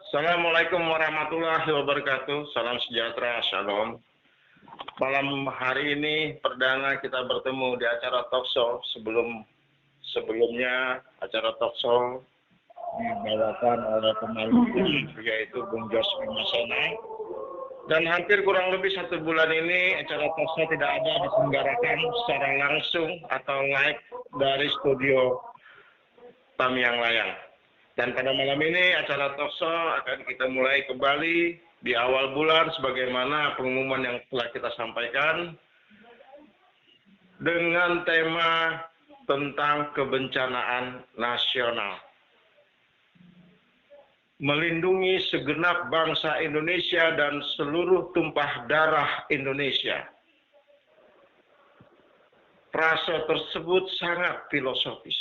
Assalamualaikum warahmatullahi wabarakatuh. Salam sejahtera, shalom. Malam hari ini perdana kita bertemu di acara talkshow. Sebelumnya acara talkshow dibawakan oleh pemalu yaitu Bung Jos Bimasena. Dan hampir kurang lebih 1 bulan ini acara talkshow tidak ada diselenggarakan secara langsung atau live dari studio Tamiang Layang. Dan pada malam ini acara talkshow akan kita mulai kembali di awal bulan sebagaimana pengumuman yang telah kita sampaikan dengan tema tentang kebencanaan nasional. Melindungi segenap bangsa Indonesia dan seluruh tumpah darah Indonesia. Frase tersebut sangat filosofis.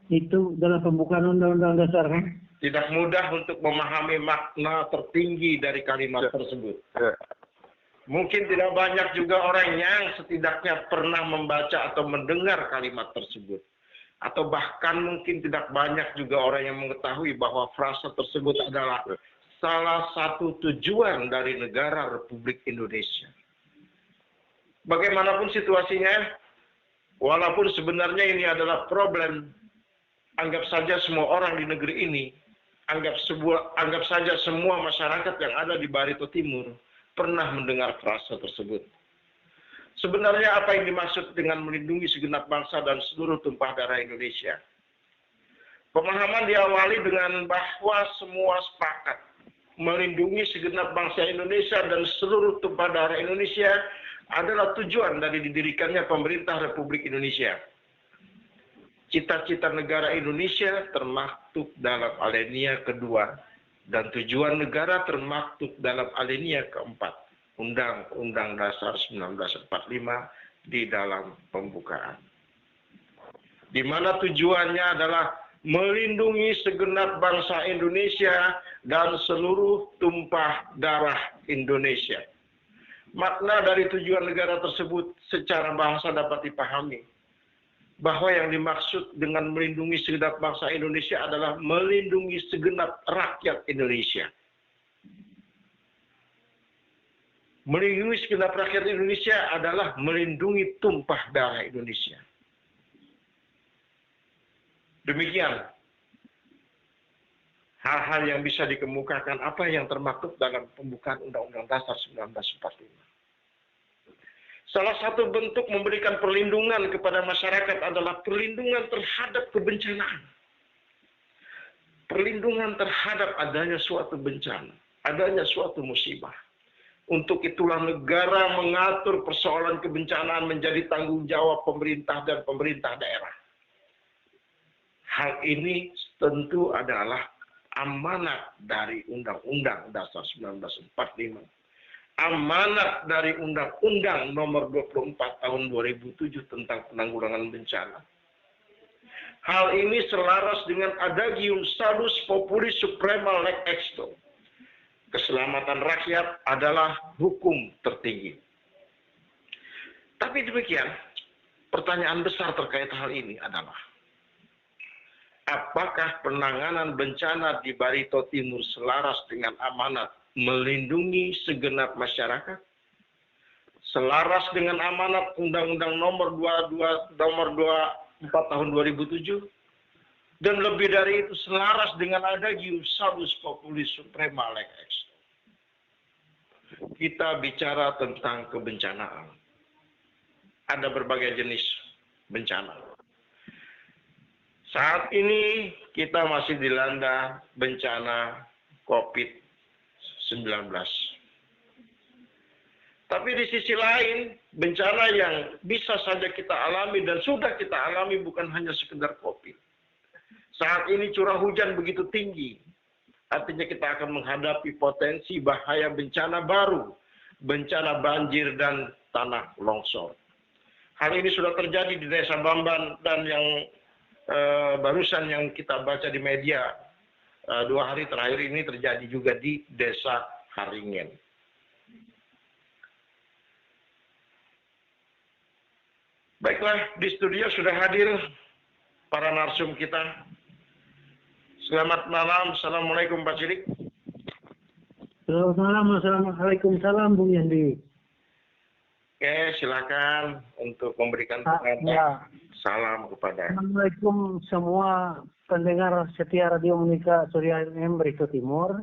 Itu dalam pembukaan Undang-Undang Dasar kan? Tidak mudah untuk memahami makna tertinggi dari kalimat tersebut. Mungkin tidak banyak juga orang yang setidaknya pernah membaca atau mendengar kalimat tersebut. Atau bahkan mungkin tidak banyak juga orang yang mengetahui bahwa frasa tersebut adalah salah satu tujuan dari negara Republik Indonesia. Bagaimanapun situasinya, walaupun sebenarnya ini adalah problem, anggap saja semua orang di negeri ini, anggap saja semua masyarakat yang ada di Barito Timur pernah mendengar frasa tersebut. Sebenarnya apa yang dimaksud dengan melindungi segenap bangsa dan seluruh tumpah darah Indonesia? Pemahaman diawali dengan bahwa semua sepakat melindungi segenap bangsa Indonesia dan seluruh tumpah darah Indonesia adalah tujuan dari didirikannya pemerintah Republik Indonesia. Cita-cita negara Indonesia termaktub dalam alinea kedua dan tujuan negara termaktub dalam alinea keempat Undang-Undang Dasar 1945 di dalam pembukaan. Di mana tujuannya adalah melindungi segenap bangsa Indonesia dan seluruh tumpah darah Indonesia. Makna dari tujuan negara tersebut secara bahasa dapat dipahami bahwa yang dimaksud dengan melindungi segenap bangsa Indonesia adalah melindungi segenap rakyat Indonesia. Melindungi segenap rakyat Indonesia adalah melindungi tumpah darah Indonesia. Demikian hal-hal yang bisa dikemukakan apa yang termaktub dalam pembukaan Undang-Undang Dasar 1945. Salah satu bentuk memberikan perlindungan kepada masyarakat adalah perlindungan terhadap kebencanaan. Perlindungan terhadap adanya suatu bencana, adanya suatu musibah. Untuk itulah negara mengatur persoalan kebencanaan menjadi tanggung jawab pemerintah dan pemerintah daerah. Hal ini tentu adalah amanat dari Undang-Undang Dasar 1945. Amanat dari Undang-Undang Nomor 24 Tahun 2007 tentang penanggulangan bencana. Hal ini selaras dengan adagium salus populis suprema leg exto. Keselamatan rakyat adalah hukum tertinggi. Tapi demikian, pertanyaan besar terkait hal ini adalah, apakah penanganan bencana di Barito Timur selaras dengan amanat melindungi segenap masyarakat, selaras dengan amanat Undang-Undang Nomor 24 Tahun 2007, dan lebih dari itu selaras dengan adagium salus populis suprema leg exto. Kita bicara tentang kebencanaan. Ada berbagai jenis bencana. Saat ini kita masih dilanda bencana COVID-19. Tapi di sisi lain, bencana yang bisa saja kita alami dan sudah kita alami bukan hanya sekedar COVID. Saat ini curah hujan begitu tinggi, artinya kita akan menghadapi potensi bahaya bencana baru, bencana banjir dan tanah longsor. Hal ini sudah terjadi di Desa Bamban dan yang barusan yang kita baca di media 2 hari terakhir ini terjadi juga di Desa Haringen. Baiklah, di studio sudah hadir para narsum kita. Selamat malam. Assalamualaikum Pak Sidik. Selamat malam. Assalamualaikum. Salam Bung Yandi. Oke, silakan untuk memberikan Ya. salam kepada. Assalamualaikum semua pendengar setia Radio Monika Surya FM Barito Timur.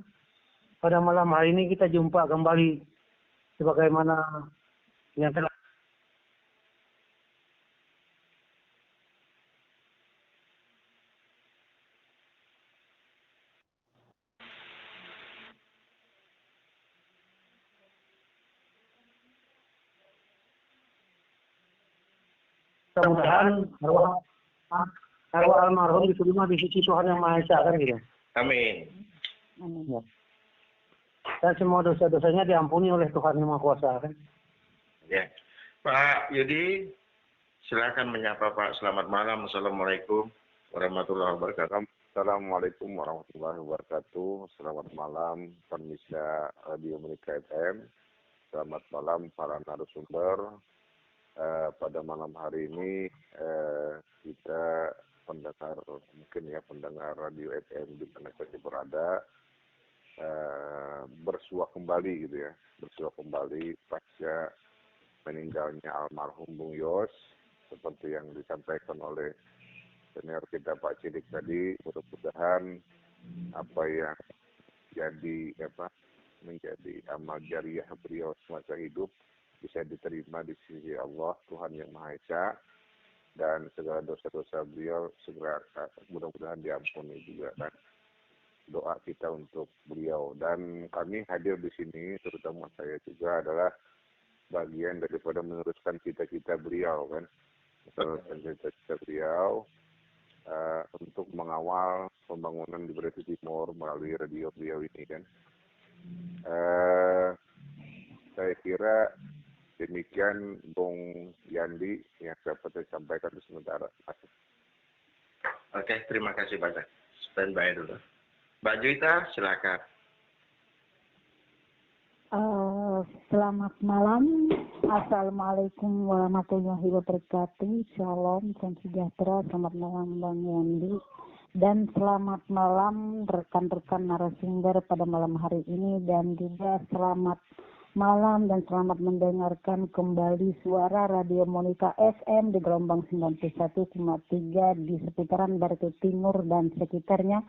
Pada malam hari ini kita jumpa kembali sebagaimana yang telah mudah-mudahan arwah almarhum diterima di sisi Tuhan Yang Maha Esa, kan gitu. Amin. Ya. Dan semua dosa-dosanya diampuni oleh Tuhan Yang Maha Kuasa, kan. Ya. Pak Yudi, silakan menyapa Pak. Selamat malam. Assalamualaikum warahmatullahi wabarakatuh. Assalamualaikum warahmatullahi wabarakatuh. Selamat malam pemirsa Radio Monika FM. Selamat malam para narasumber. Pada malam hari ini kita pendengar radio FM di mana saja berada bersua kembali gitu ya, pasca meninggalnya almarhum Bung Yos, seperti yang disampaikan oleh senior kita Pak Sidik tadi. Mudah-mudahan apa yang menjadi amal jariah beliau semasa hidup bisa diterima di sisi Allah Tuhan Yang Maha Esa, dan segala dosa-dosa beliau segera mudah-mudahan diampuni juga, kan. Doa kita untuk beliau, dan kami hadir di sini terutama saya juga adalah bagian daripada meneruskan cita-cita beliau, kan. Meneruskan cita-cita beliau untuk mengawal pembangunan di Barito Timur melalui radio beliau ini, kan. Saya kira demikian Bung Yandi yang dapat saya sampaikan sementara. Oke, terima kasih banyak. Standby dulu. Mbak Juita, silakan. Selamat malam. Assalamualaikum warahmatullahi wabarakatuh. Shalom, salam sejahtera. Selamat malam Bang Yandi. Dan selamat malam rekan-rekan narasumber pada malam hari ini, dan juga selamat malam dan selamat mendengarkan kembali suara Radio Monika FM di gelombang 91,3 di seputaran Barito Timur dan sekitarnya.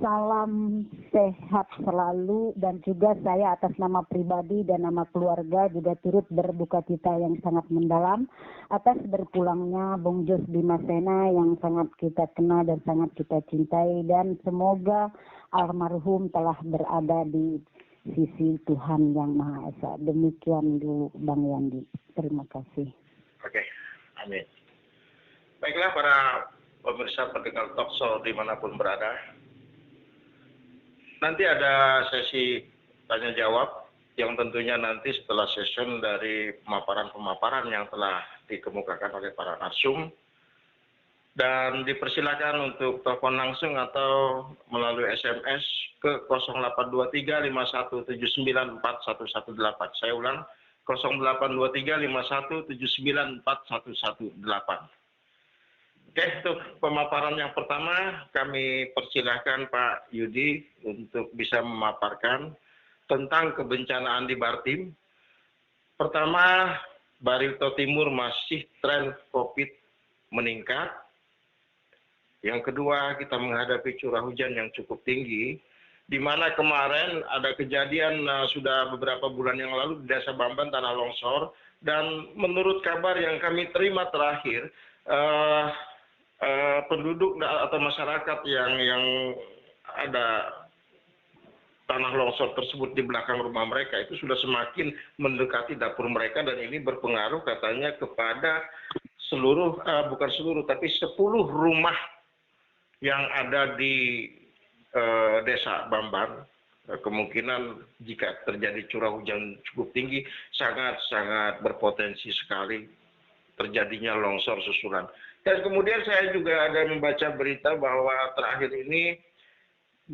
Salam sehat selalu, dan juga saya atas nama pribadi dan nama keluarga juga turut berduka cita yang sangat mendalam atas berpulangnya Bung Jos Bimasena yang sangat kita kenal dan sangat kita cintai, dan semoga almarhum telah berada di sisi Tuhan Yang Maha Esa. Demikian dulu Bang Yandi. Terima kasih. Oke, amin. Baiklah para pemirsa pendengar talkshow dimanapun berada. Nanti ada sesi tanya jawab yang tentunya nanti setelah session dari pemaparan-pemaparan yang telah dikemukakan oleh para narsum. Dan dipersilakan untuk telepon langsung atau melalui SMS ke 082351794118. Saya ulang, 082351794118. Oke, untuk pemaparan yang pertama kami persilahkan Pak Yudi untuk bisa memaparkan tentang kebencanaan di Bartim. Pertama, Barito Timur masih tren COVID meningkat. Yang kedua, kita menghadapi curah hujan yang cukup tinggi, di mana kemarin ada kejadian sudah beberapa bulan yang lalu di Desa Bamban tanah longsor, dan menurut kabar yang kami terima terakhir, penduduk atau masyarakat yang ada tanah longsor tersebut di belakang rumah mereka itu sudah semakin mendekati dapur mereka, dan ini berpengaruh katanya kepada seluruh, bukan seluruh, tapi 10 rumah yang ada di Desa Bamban. Kemungkinan jika terjadi curah hujan cukup tinggi sangat berpotensi sekali terjadinya longsor susulan. Dan kemudian saya juga ada membaca berita bahwa terakhir ini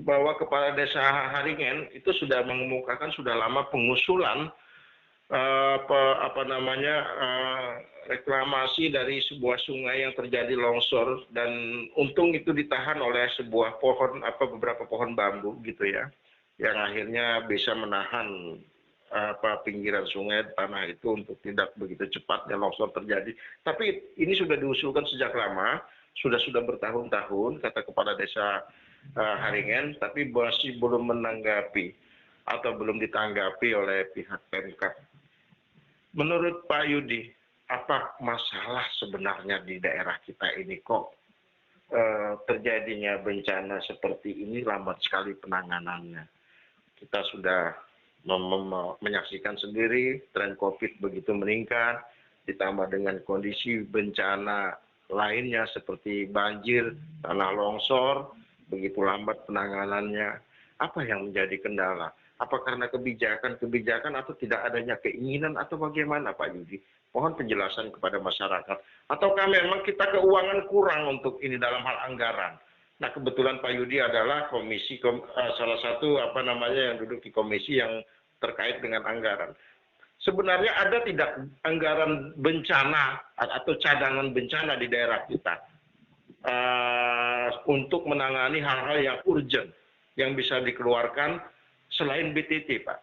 bahwa Kepala Desa Haringen itu sudah mengemukakan sudah lama pengusulan apa namanya reklamasi dari sebuah sungai yang terjadi longsor, dan untung itu ditahan oleh sebuah pohon beberapa pohon bambu gitu ya, yang akhirnya bisa menahan pinggiran sungai tanah itu untuk tidak begitu cepatnya longsor terjadi. Tapi ini sudah diusulkan sejak lama, sudah bertahun-tahun kata kepala desa Haringen, tapi masih belum menanggapi atau belum ditanggapi oleh pihak Pemkab. Menurut Pak Yudi, apa masalah sebenarnya di daerah kita ini kok terjadinya bencana seperti ini lambat sekali penanganannya? Kita sudah menyaksikan sendiri tren COVID begitu meningkat, ditambah dengan kondisi bencana lainnya seperti banjir, tanah longsor, begitu lambat penanganannya. Apa yang menjadi kendala? Apa karena kebijakan atau tidak adanya keinginan atau bagaimana Pak Yudi? Mohon penjelasan kepada masyarakat. Ataukah memang kita keuangan kurang untuk ini dalam hal anggaran? Nah kebetulan Pak Yudi adalah salah satu yang duduk di komisi yang terkait dengan anggaran. Sebenarnya ada tidak anggaran bencana atau cadangan bencana di daerah kita untuk menangani hal-hal yang urgent yang bisa dikeluarkan selain BTT, Pak?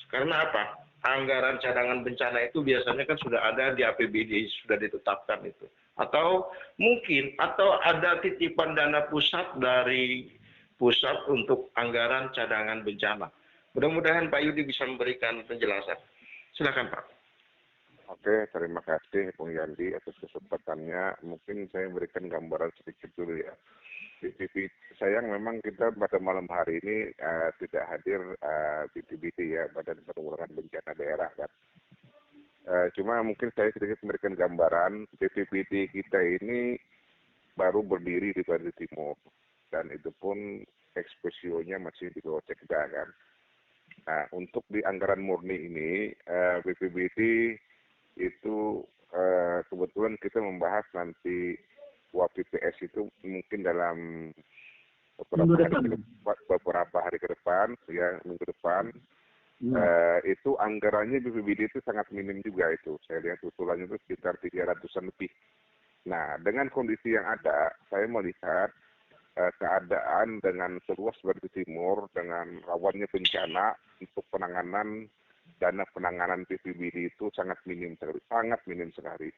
Karena apa? Anggaran cadangan bencana itu biasanya kan sudah ada di APBD, sudah ditetapkan itu. Atau mungkin ada titipan dana pusat dari pusat untuk anggaran cadangan bencana. Mudah-mudahan Pak Yudi bisa memberikan penjelasan. Silakan Pak. Oke, terima kasih Bung Yandi atas kesempatannya. Mungkin saya berikan gambaran sedikit dulu ya. Sayang memang kita pada malam hari ini tidak hadir BPBD ya, Badan Penanggulangan Bencana Daerah kan. Cuma mungkin saya sedikit memberikan gambaran. BPBD kita ini baru berdiri di Bali Timur, dan itu pun eksposionya masih di bawah Sekda kan. Nah, untuk di anggaran murni ini BPBD itu kebetulan kita membahas nanti WAPPS itu mungkin dalam beberapa hari ke depan, ya minggu depan. Itu anggarannya BPBD itu sangat minim juga itu. Saya lihat usulannya itu sekitar 300-an lebih. Nah, dengan kondisi yang ada, saya melihat keadaan dengan seluas Bali Timur dengan rawannya bencana untuk penanganan dana penanganan BPBD itu sangat minim sekali.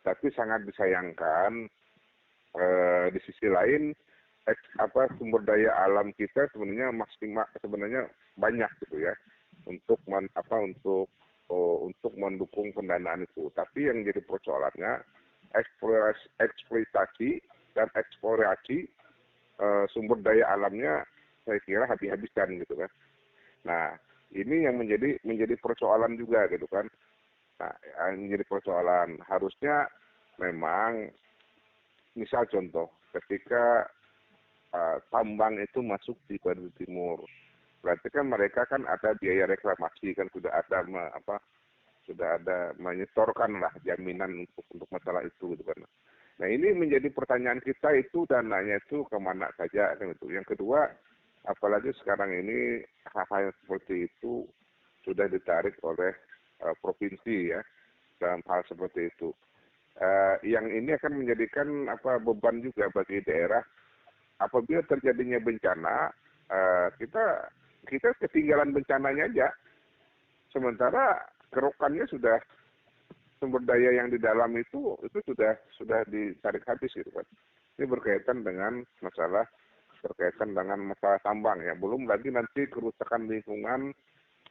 Tapi sangat disayangkan di sisi lain sumber daya alam kita sebenarnya sebenarnya banyak gitu ya untuk mendukung pendanaan itu. Tapi yang jadi persoalannya eksploitasi dan eksplorasi sumber daya alamnya saya kira habis-habisan gitu kan. Nah, ini yang menjadi persoalan juga gitu kan. Nah, yang menjadi persoalan harusnya memang misal contoh ketika tambang itu masuk di Bali Timur, berarti kan mereka kan ada biaya reklamasi kan, sudah ada menyetorkan lah jaminan untuk masalah itu gitu kan. Nah ini menjadi pertanyaan kita, itu dananya itu kemana saja kan itu. Yang kedua, apalagi sekarang ini hal-hal yang seperti itu sudah ditarik oleh provinsi ya dalam hal seperti itu. Yang ini akan menjadikan beban juga bagi daerah apabila terjadinya bencana. Kita ketinggalan bencananya aja, sementara kerokannya sudah, sumber daya yang di dalam itu sudah ditarik habis gitu kan. Ini berkaitan dengan masalah tambang ya, belum lagi nanti kerusakan lingkungan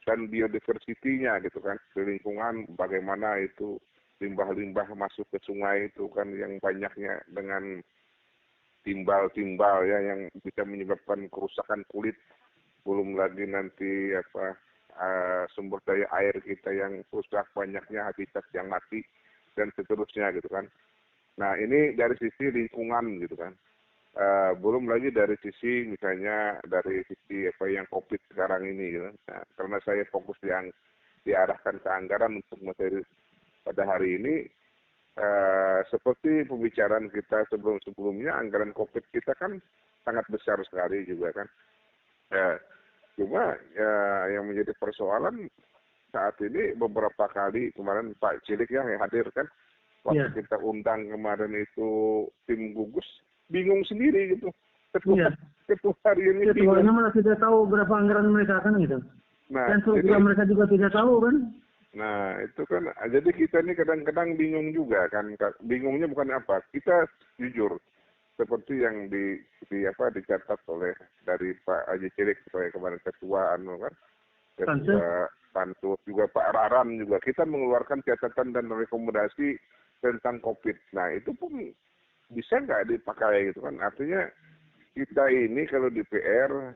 dan biodiversity-nya gitu kan, di lingkungan bagaimana itu limbah-limbah masuk ke sungai itu kan, yang banyaknya dengan timbal-timbal ya yang bisa menyebabkan kerusakan kulit, belum lagi nanti sumber daya air kita yang rusak, banyaknya habitat yang mati dan seterusnya gitu kan. Nah ini dari sisi lingkungan gitu kan. Belum lagi dari sisi misalnya dari sisi yang COVID sekarang ini gitu. Nah, karena saya fokus yang diarahkan ke anggaran untuk materi pada hari ini, seperti pembicaraan kita sebelumnya, anggaran COVID kita kan sangat besar sekali juga kan. Cuma yang menjadi persoalan saat ini beberapa kali kemarin Pak Cilik yang hadir kan, waktu Iya. kita undang kemarin itu tim gugus, bingung sendiri gitu. Ketua, Iya. ketua hari ini Ketuanya bingung. malah tidak tahu berapa anggaran mereka kan gitu. Nah, Dan juga mereka juga tidak tahu kan. nah, itu kan, jadi kita ini kadang-kadang bingung juga kan. Bingungnya bukan apa, kita jujur seperti yang dicatat oleh dari Pak Haji Cilik sebagai kemarin ketua kan, ketua Pansus juga Pak Raran juga, kita mengeluarkan catatan dan rekomendasi tentang COVID. Nah, itu pun bisa nggak dipakai gitu kan? Artinya kita ini kalau di PR,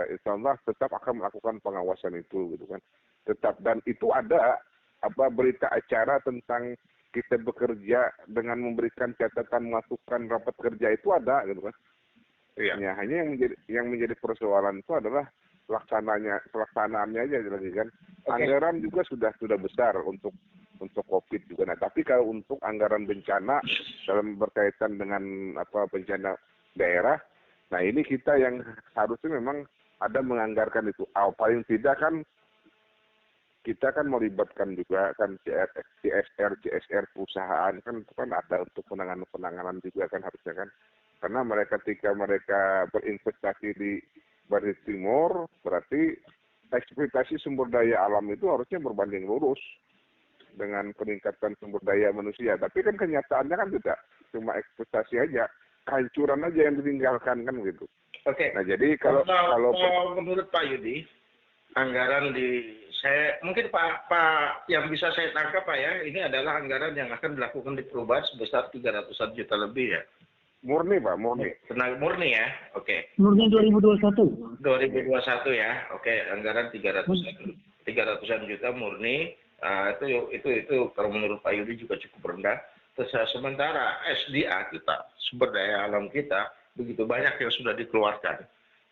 insya Allah tetap akan melakukan pengawasan itu gitu kan. Tetap, dan itu ada berita acara tentang kita bekerja dengan memberikan catatan masukan rapat kerja itu ada gitu kan. Iya. Ya, hanya yang menjadi persoalan itu adalah pelaksanaannya aja lagi kan. Anggaran juga sudah besar untuk COVID juga. Nah, tapi kalau untuk anggaran bencana dalam berkaitan dengan bencana daerah, nah ini kita yang harusnya memang ada menganggarkan itu. Paling tidak kan kita kan melibatkan juga kan CSR perusahaan kan, itu kan ada untuk penanganan juga kan harusnya kan. Karena ketika mereka berinvestasi di Bali Timur, berarti eksploitasi sumber daya alam itu harusnya berbanding lurus dengan peningkatan sumber daya manusia. Tapi kan kenyataannya kan tidak, cuma eksploitasi aja, kehancuran aja yang ditinggalkan kan gitu. Oke. Nah, jadi kalau menurut Pak Yudi, anggaran mungkin Pak yang bisa saya tangkap Pak ya, ini adalah anggaran yang akan dilakukan di perubahan sebesar 300-an juta lebih ya. Murni Pak, murni. Tenaga murni ya, oke. Murni 2021. 2021 ya, oke. Anggaran 300-an juta murni. Itu kalau menurut Pak Yudi juga cukup rendah. Terus sementara SDA kita, sumber daya alam kita, begitu banyak yang sudah dikeluarkan.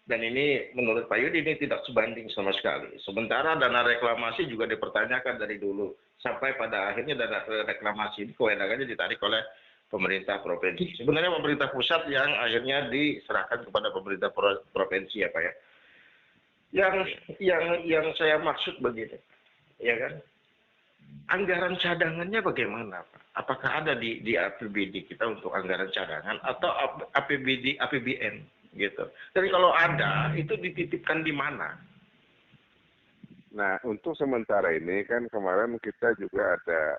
Dan ini menurut Pak Yudi ini tidak sebanding sama sekali. Sementara dana reklamasi juga dipertanyakan dari dulu. Sampai pada akhirnya dana reklamasi ini kewenangannya ditarik oleh pemerintah provinsi. Sebenarnya pemerintah pusat yang akhirnya diserahkan kepada pemerintah provinsi ya Pak ya. Yang saya maksud begini, ya kan? Anggaran cadangannya bagaimana Pak? Apakah ada di APBD kita untuk anggaran cadangan atau APBN gitu? Jadi kalau ada, itu dititipkan di mana? Nah, untuk sementara ini kan kemarin kita juga ada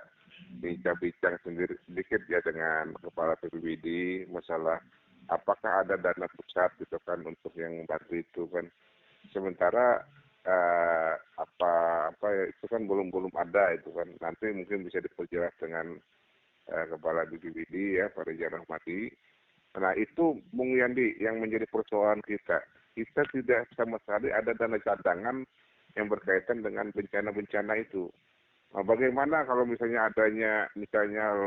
bincang-bincang sendiri sedikit ya dengan Kepala PPBD masalah apakah ada dana pusat gitu kan untuk yang bantu itu kan. Sementara itu kan belum ada itu kan. Nanti mungkin bisa diperjelas dengan Kepala BPBD ya Pak Reza Rahmati. Nah, itu Bung Yandi yang menjadi persoalan kita. Kita tidak sama sekali ada dana cadangan yang berkaitan dengan bencana-bencana itu. Nah, bagaimana kalau misalnya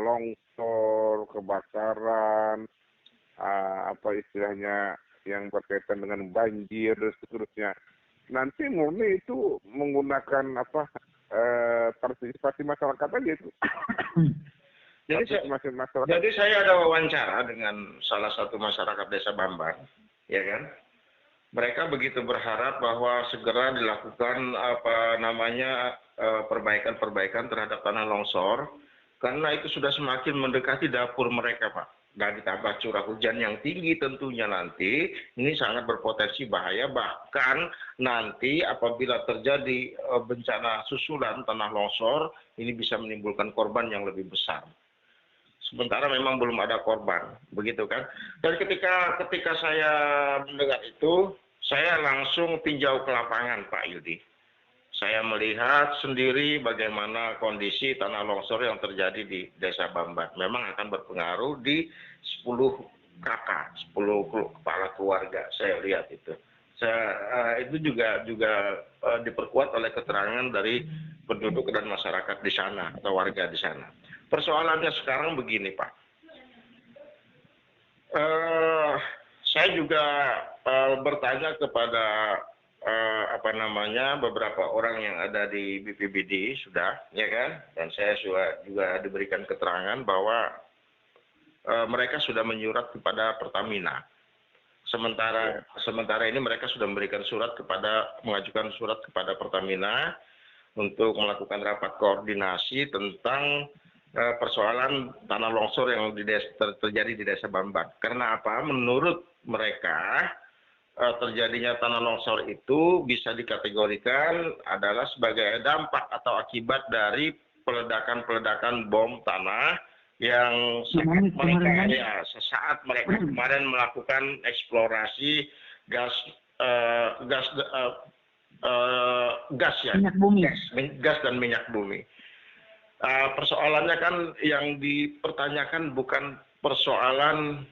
longsor, kebakaran, istilahnya yang berkaitan dengan banjir dan seterusnya. Nanti murni itu menggunakan partisipasi masyarakat aja itu. Jadi saya ada wawancara dengan salah satu masyarakat Desa Bambang, ya kan? Mereka begitu berharap bahwa segera dilakukan perbaikan-perbaikan terhadap tanah longsor, karena itu sudah semakin mendekati dapur mereka, Pak. Dan ditambah curah hujan yang tinggi tentunya nanti, ini sangat berpotensi bahaya. Bahkan nanti apabila terjadi bencana susulan tanah longsor, ini bisa menimbulkan korban yang lebih besar. Sementara memang belum ada korban, begitu kan? Dan ketika saya mendengar itu, saya langsung tinjau ke lapangan, Pak Yudi. Saya melihat sendiri bagaimana kondisi tanah longsor yang terjadi di Desa Bamban. Memang akan berpengaruh di 10 kakak, 10 kepala keluarga. Saya lihat itu. Itu juga diperkuat oleh keterangan dari penduduk dan masyarakat di sana atau warga di sana. Persoalannya sekarang begini, Pak. Saya juga bertanya kepada beberapa orang yang ada di BPBD sudah, ya kan? Dan saya juga diberikan keterangan bahwa mereka sudah menyurat kepada Pertamina. Sementara ini mereka sudah mengajukan surat kepada Pertamina untuk melakukan rapat koordinasi tentang persoalan tanah longsor yang terjadi di Desa Bambang. Karena apa? Menurut mereka terjadinya tanah longsor itu bisa dikategorikan adalah sebagai dampak atau akibat dari peledakan-peledakan bom tanah yang sesaat mereka kemarin melakukan eksplorasi gas dan minyak bumi. Persoalannya kan yang dipertanyakan bukan persoalan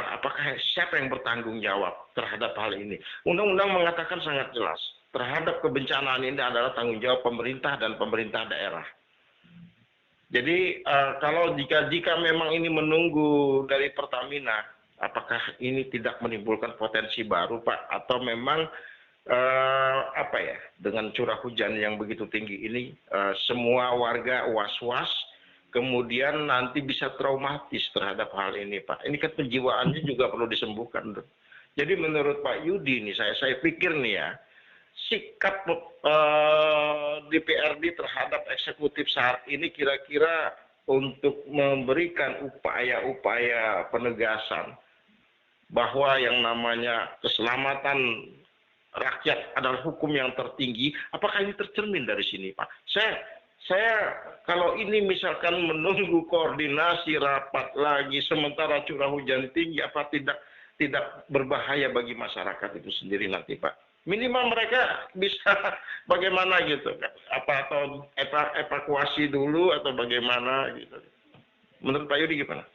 apakah siapa yang bertanggung jawab terhadap hal ini. Undang-undang mengatakan sangat jelas terhadap kebencanaan ini adalah tanggung jawab pemerintah dan pemerintah daerah. Jadi kalau jika memang ini menunggu dari Pertamina, apakah ini tidak menimbulkan potensi baru, Pak? Atau memang dengan curah hujan yang begitu tinggi ini semua warga was-was, kemudian nanti bisa traumatis terhadap hal ini, Pak. Ini kan penjiwaannya juga perlu disembuhkan. Jadi menurut Pak Yudi nih, saya pikir nih ya, sikap DPRD terhadap eksekutif saat ini kira-kira untuk memberikan upaya-upaya penegasan bahwa yang namanya keselamatan rakyat adalah hukum yang tertinggi, apakah ini tercermin dari sini, Pak? Saya kalau ini misalkan menunggu koordinasi rapat lagi sementara curah hujan tinggi, apa tidak berbahaya bagi masyarakat itu sendiri nanti, Pak? Minimal mereka bisa bagaimana gitu, atau evakuasi dulu atau bagaimana gitu. Menurut Pak Yudi gimana?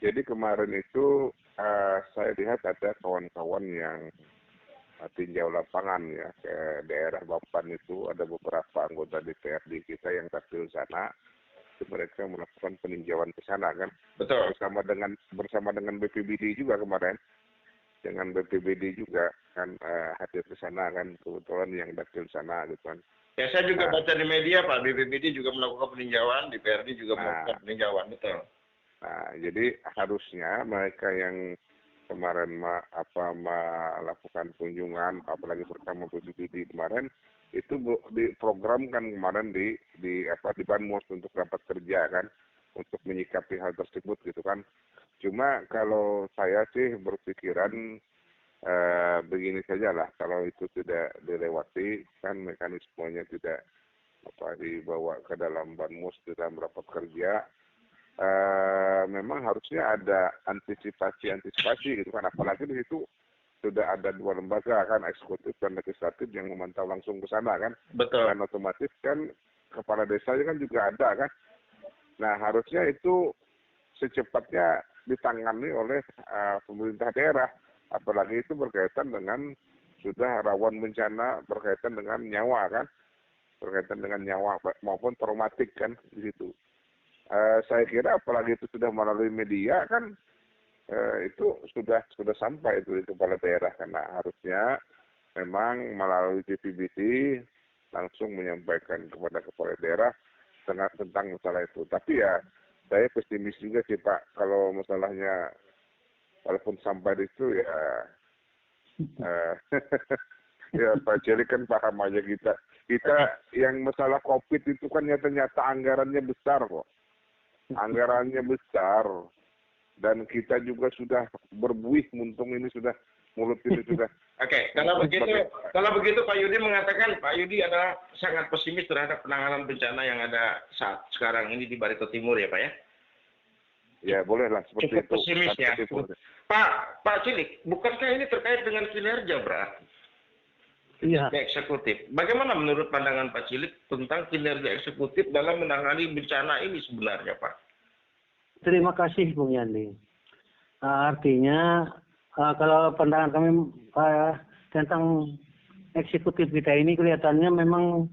Jadi kemarin itu saya lihat ada kawan-kawan yang tinjau lapangan ya ke daerah Bamban itu, ada beberapa anggota DPRD kita yang tampil sana. Mereka melakukan peninjauan ke sana kan. Betul. Bersama dengan BPBD juga kemarin. Dengan BPBD juga kan hadir ke sana kan, kebetulan yang tampil sana gitu kan. Ya, saya juga baca di media, Pak, BPBD juga melakukan peninjauan, DPRD juga melakukan peninjauan, betul. Nah, jadi harusnya mereka yang kemarin melakukan kunjungan, apalagi bersama BPBD kemarin, itu diprogramkan kemarin di Banmus untuk rapat kerja kan, untuk menyikapi hal tersebut gitu kan. Cuma kalau saya sih berpikiran begini sajalah, kalau itu tidak dilewati kan mekanismenya tidak dibawa ke dalam Banmus di dalam rapat kerja, memang harusnya ada antisipasi gitu kan, apalagi di situ sudah ada dua lembaga kan, eksekutif dan legislatif yang memantau langsung ke sana kan. Betul. Dan otomatis kan kepala desanya kan juga ada kan. Nah, harusnya itu secepatnya ditangani oleh pemerintah daerah, apalagi itu berkaitan dengan sudah rawan bencana, berkaitan dengan nyawa kan, berkaitan dengan nyawa maupun traumatik kan di situ. Saya kira apalagi itu sudah melalui media kan, itu sudah sampai itu di kepala daerah, karena harusnya memang melalui BPBD langsung menyampaikan kepada kepala daerah tentang masalah itu. Tapi ya saya pesimis juga sih, Pak, kalau masalahnya walaupun sampai di situ ya ya Pak Celi kan paham aja kita yang masalah COVID itu kan nyata anggarannya besar kok. Anggarannya besar, dan kita juga sudah berbuih muntung ini sudah, mulut ini sudah. Oke, kalau begitu Pak Yudi mengatakan Pak Yudi adalah sangat pesimis terhadap penanganan bencana yang ada saat sekarang ini di Barito Timur ya, Pak ya? Ya, bolehlah seperti cukup itu. Pesimis ya. Pak Cilik, bukankah ini terkait dengan kinerja berarti? Iya. Eksekutif. Bagaimana menurut pandangan Pak Cilik tentang kinerja eksekutif dalam menangani bencana ini sebenarnya, Pak? Terima kasih, Bung Yandi. Artinya, kalau pandangan kami tentang eksekutif kita ini kelihatannya memang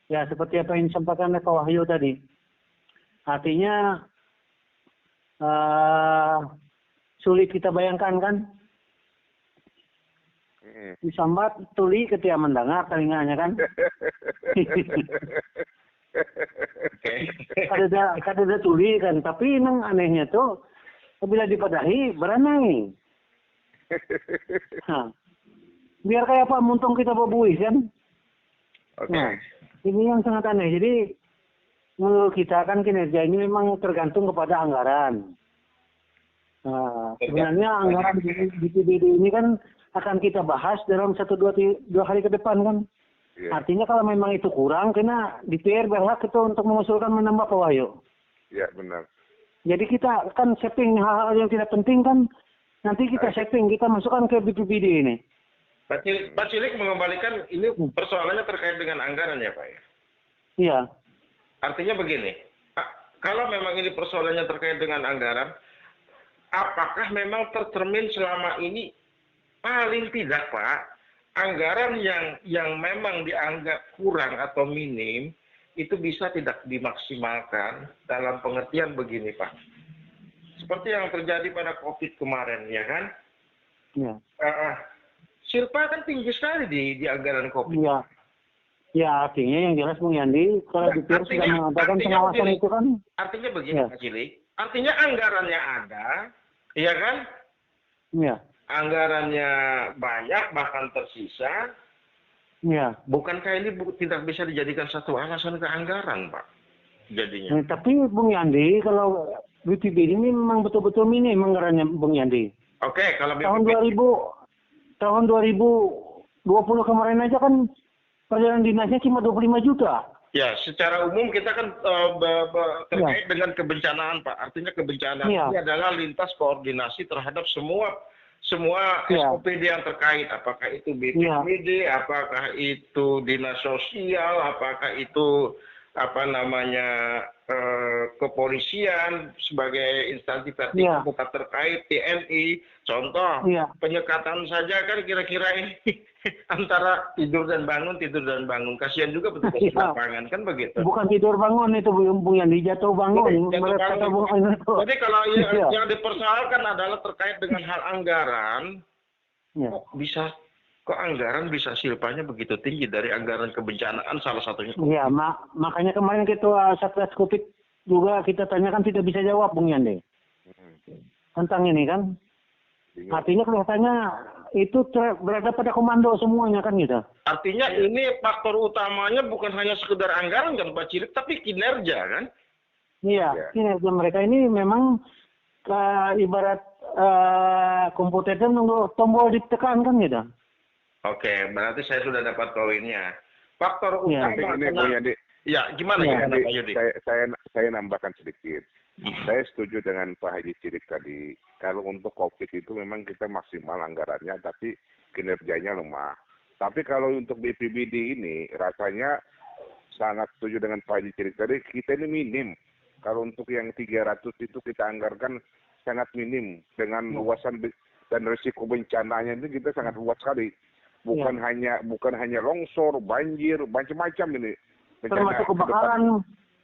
ya seperti apa yang disampaikan oleh Pak Wahyu tadi. Artinya sulit kita bayangkan kan? Disambat tuli ketika mendengar telinganya kan? Kada tuli kan, tapi memang anehnya tuh bila dipadahi beranai. Biar kayak apa muntung kita berbuih kan? Oke. Nah, ini yang sangat aneh. Jadi menurut kita kan kinerja ini memang tergantung kepada anggaran. Nah, sebenarnya anggaran di PBD ini kan akan kita bahas dalam 1-2 hari ke depan kan. Iya. Artinya kalau memang itu kurang, kena DPR berhak itu untuk mengusulkan menambah Pak Wahyu. Iya, benar. Jadi kita kan setting hal-hal yang tidak penting kan, nanti kita setting, kita masukkan ke BPBD ini. Pak Cilik mengembalikan ini persoalannya terkait dengan anggaran ya Pak ya? Iya. Artinya begini, kalau memang ini persoalannya terkait dengan anggaran, apakah memang tercermin selama ini paling tidak Pak, anggaran yang memang dianggap kurang atau minim, itu bisa tidak dimaksimalkan dalam pengertian begini Pak. Seperti yang terjadi pada COVID kemarin, ya kan? Iya. Silpa kan tinggi sekali di anggaran COVID. Iya. Ya artinya yang jelas Bung Yandi, kalau DPR sudah mengadakan pengawasan itu kan. Artinya begini Ya. Pak Cilik, artinya anggarannya ada, ya kan? Iya. Anggarannya banyak bahkan tersisa. Iya. Bukankah ini tidak bisa dijadikan satu alasan ke anggaran Pak? Jadinya. Tapi Bung Yandi, kalau BPBD ini memang betul-betul minim anggarannya Bung Yandi. Oke, kalau Tahun 2020 kemarin aja kan perjalanan dinasnya cuma 25 juta. Ya, secara umum kita kan terkait dengan kebencanaan Pak. Artinya kebencanaan ini adalah lintas koordinasi terhadap semua SOPD yang terkait. Apakah itu BPBD, apakah itu dinas sosial, apakah itu kepolisian sebagai instansi vertikal tetap terkait, TNI. Contoh, penyekatan saja kan kira-kira ini antara tidur dan bangun. Kasihan juga petugas di lapangan, kan begitu. Bukan tidur bangun itu Bung Yandi, jatuh bangun. Jadi kalau yang dipersoalkan adalah terkait dengan hal anggaran, kok anggaran bisa silpanya begitu tinggi dari anggaran kebencanaan salah satunya. Iya, makanya kemarin Ketua Satgas Covid juga kita tanyakan tidak bisa jawab Bung Yandi. Tentang ini kan. Artinya kelihatannya itu berada pada komando semuanya kan gitu. Artinya ini faktor utamanya bukan hanya sekedar anggaran kan Pak Cilik, tapi kinerja kan? Iya, kinerja mereka ini memang ibarat komputer itu nunggu tombol ditekan kan gitu. Oke, berarti saya sudah dapat poinnya. Faktor utama. Ya, gimana ya Pak Yudi? Saya nambahkan sedikit. Saya setuju dengan Pak Haji Cilik tadi. Kalau untuk COVID itu memang kita maksimal anggarannya, tapi kinerjanya lemah. Tapi kalau untuk BPBD ini, rasanya sangat setuju dengan Pak Haji Cilik tadi. Kita ini minim. Kalau untuk yang 300 itu kita anggarkan sangat minim. Dengan luasan dan risiko bencananya itu kita sangat luas sekali. Bukan hanya longsor, banjir, macam-macam ini. Termasuk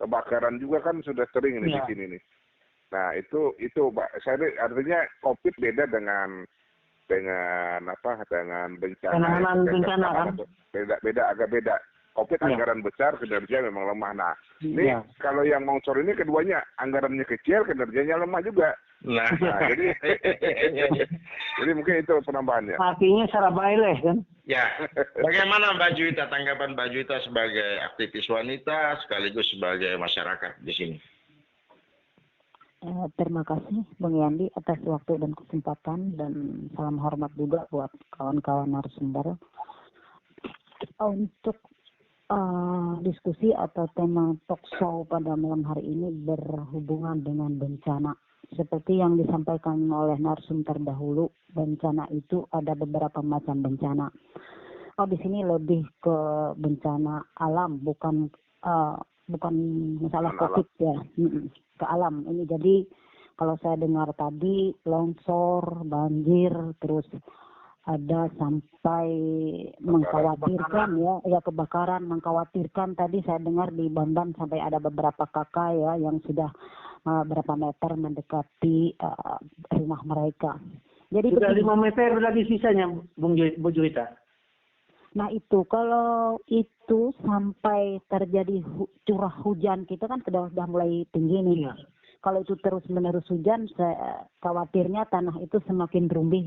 kebakaran juga kan sudah sering ini di sini nih. Nah itu Pak, saya artinya COVID beda dengan bencana kan? Agak beda. COVID anggaran besar, kinerja memang lemah. Nah ini kalau yang longsor ini keduanya anggarannya kecil, kinerjanya lemah juga. Nah jadi mungkin itu penambahannya. Artinya secara baileh kan? Ya, bagaimana Mbak Juwita, tanggapan Mbak Juwita sebagai aktivis wanita sekaligus sebagai masyarakat di sini? Terima kasih Bung Yandi atas waktu dan kesempatan, dan salam hormat juga buat kawan-kawan narasumber. Untuk diskusi atau tema talk show pada malam hari ini berhubungan dengan bencana. Seperti yang disampaikan oleh narsum terdahulu, bencana itu ada beberapa macam bencana. Di sini lebih ke bencana alam, bukan masalah COVID ya, ke alam. Ini jadi kalau saya dengar tadi longsor, banjir, terus ada sampai mengkhawatirkan kebakaran, mengkhawatirkan. Tadi saya dengar di Bamban sampai ada beberapa kakak ya yang sudah berapa meter mendekati rumah mereka. Jadi sudah 5 meter lagi sisanya Bu Juwita. Nah itu kalau itu sampai terjadi curah hujan, kita kan sudah mulai tinggi nih. Kalau itu terus menerus hujan, saya khawatirnya tanah itu semakin rumbih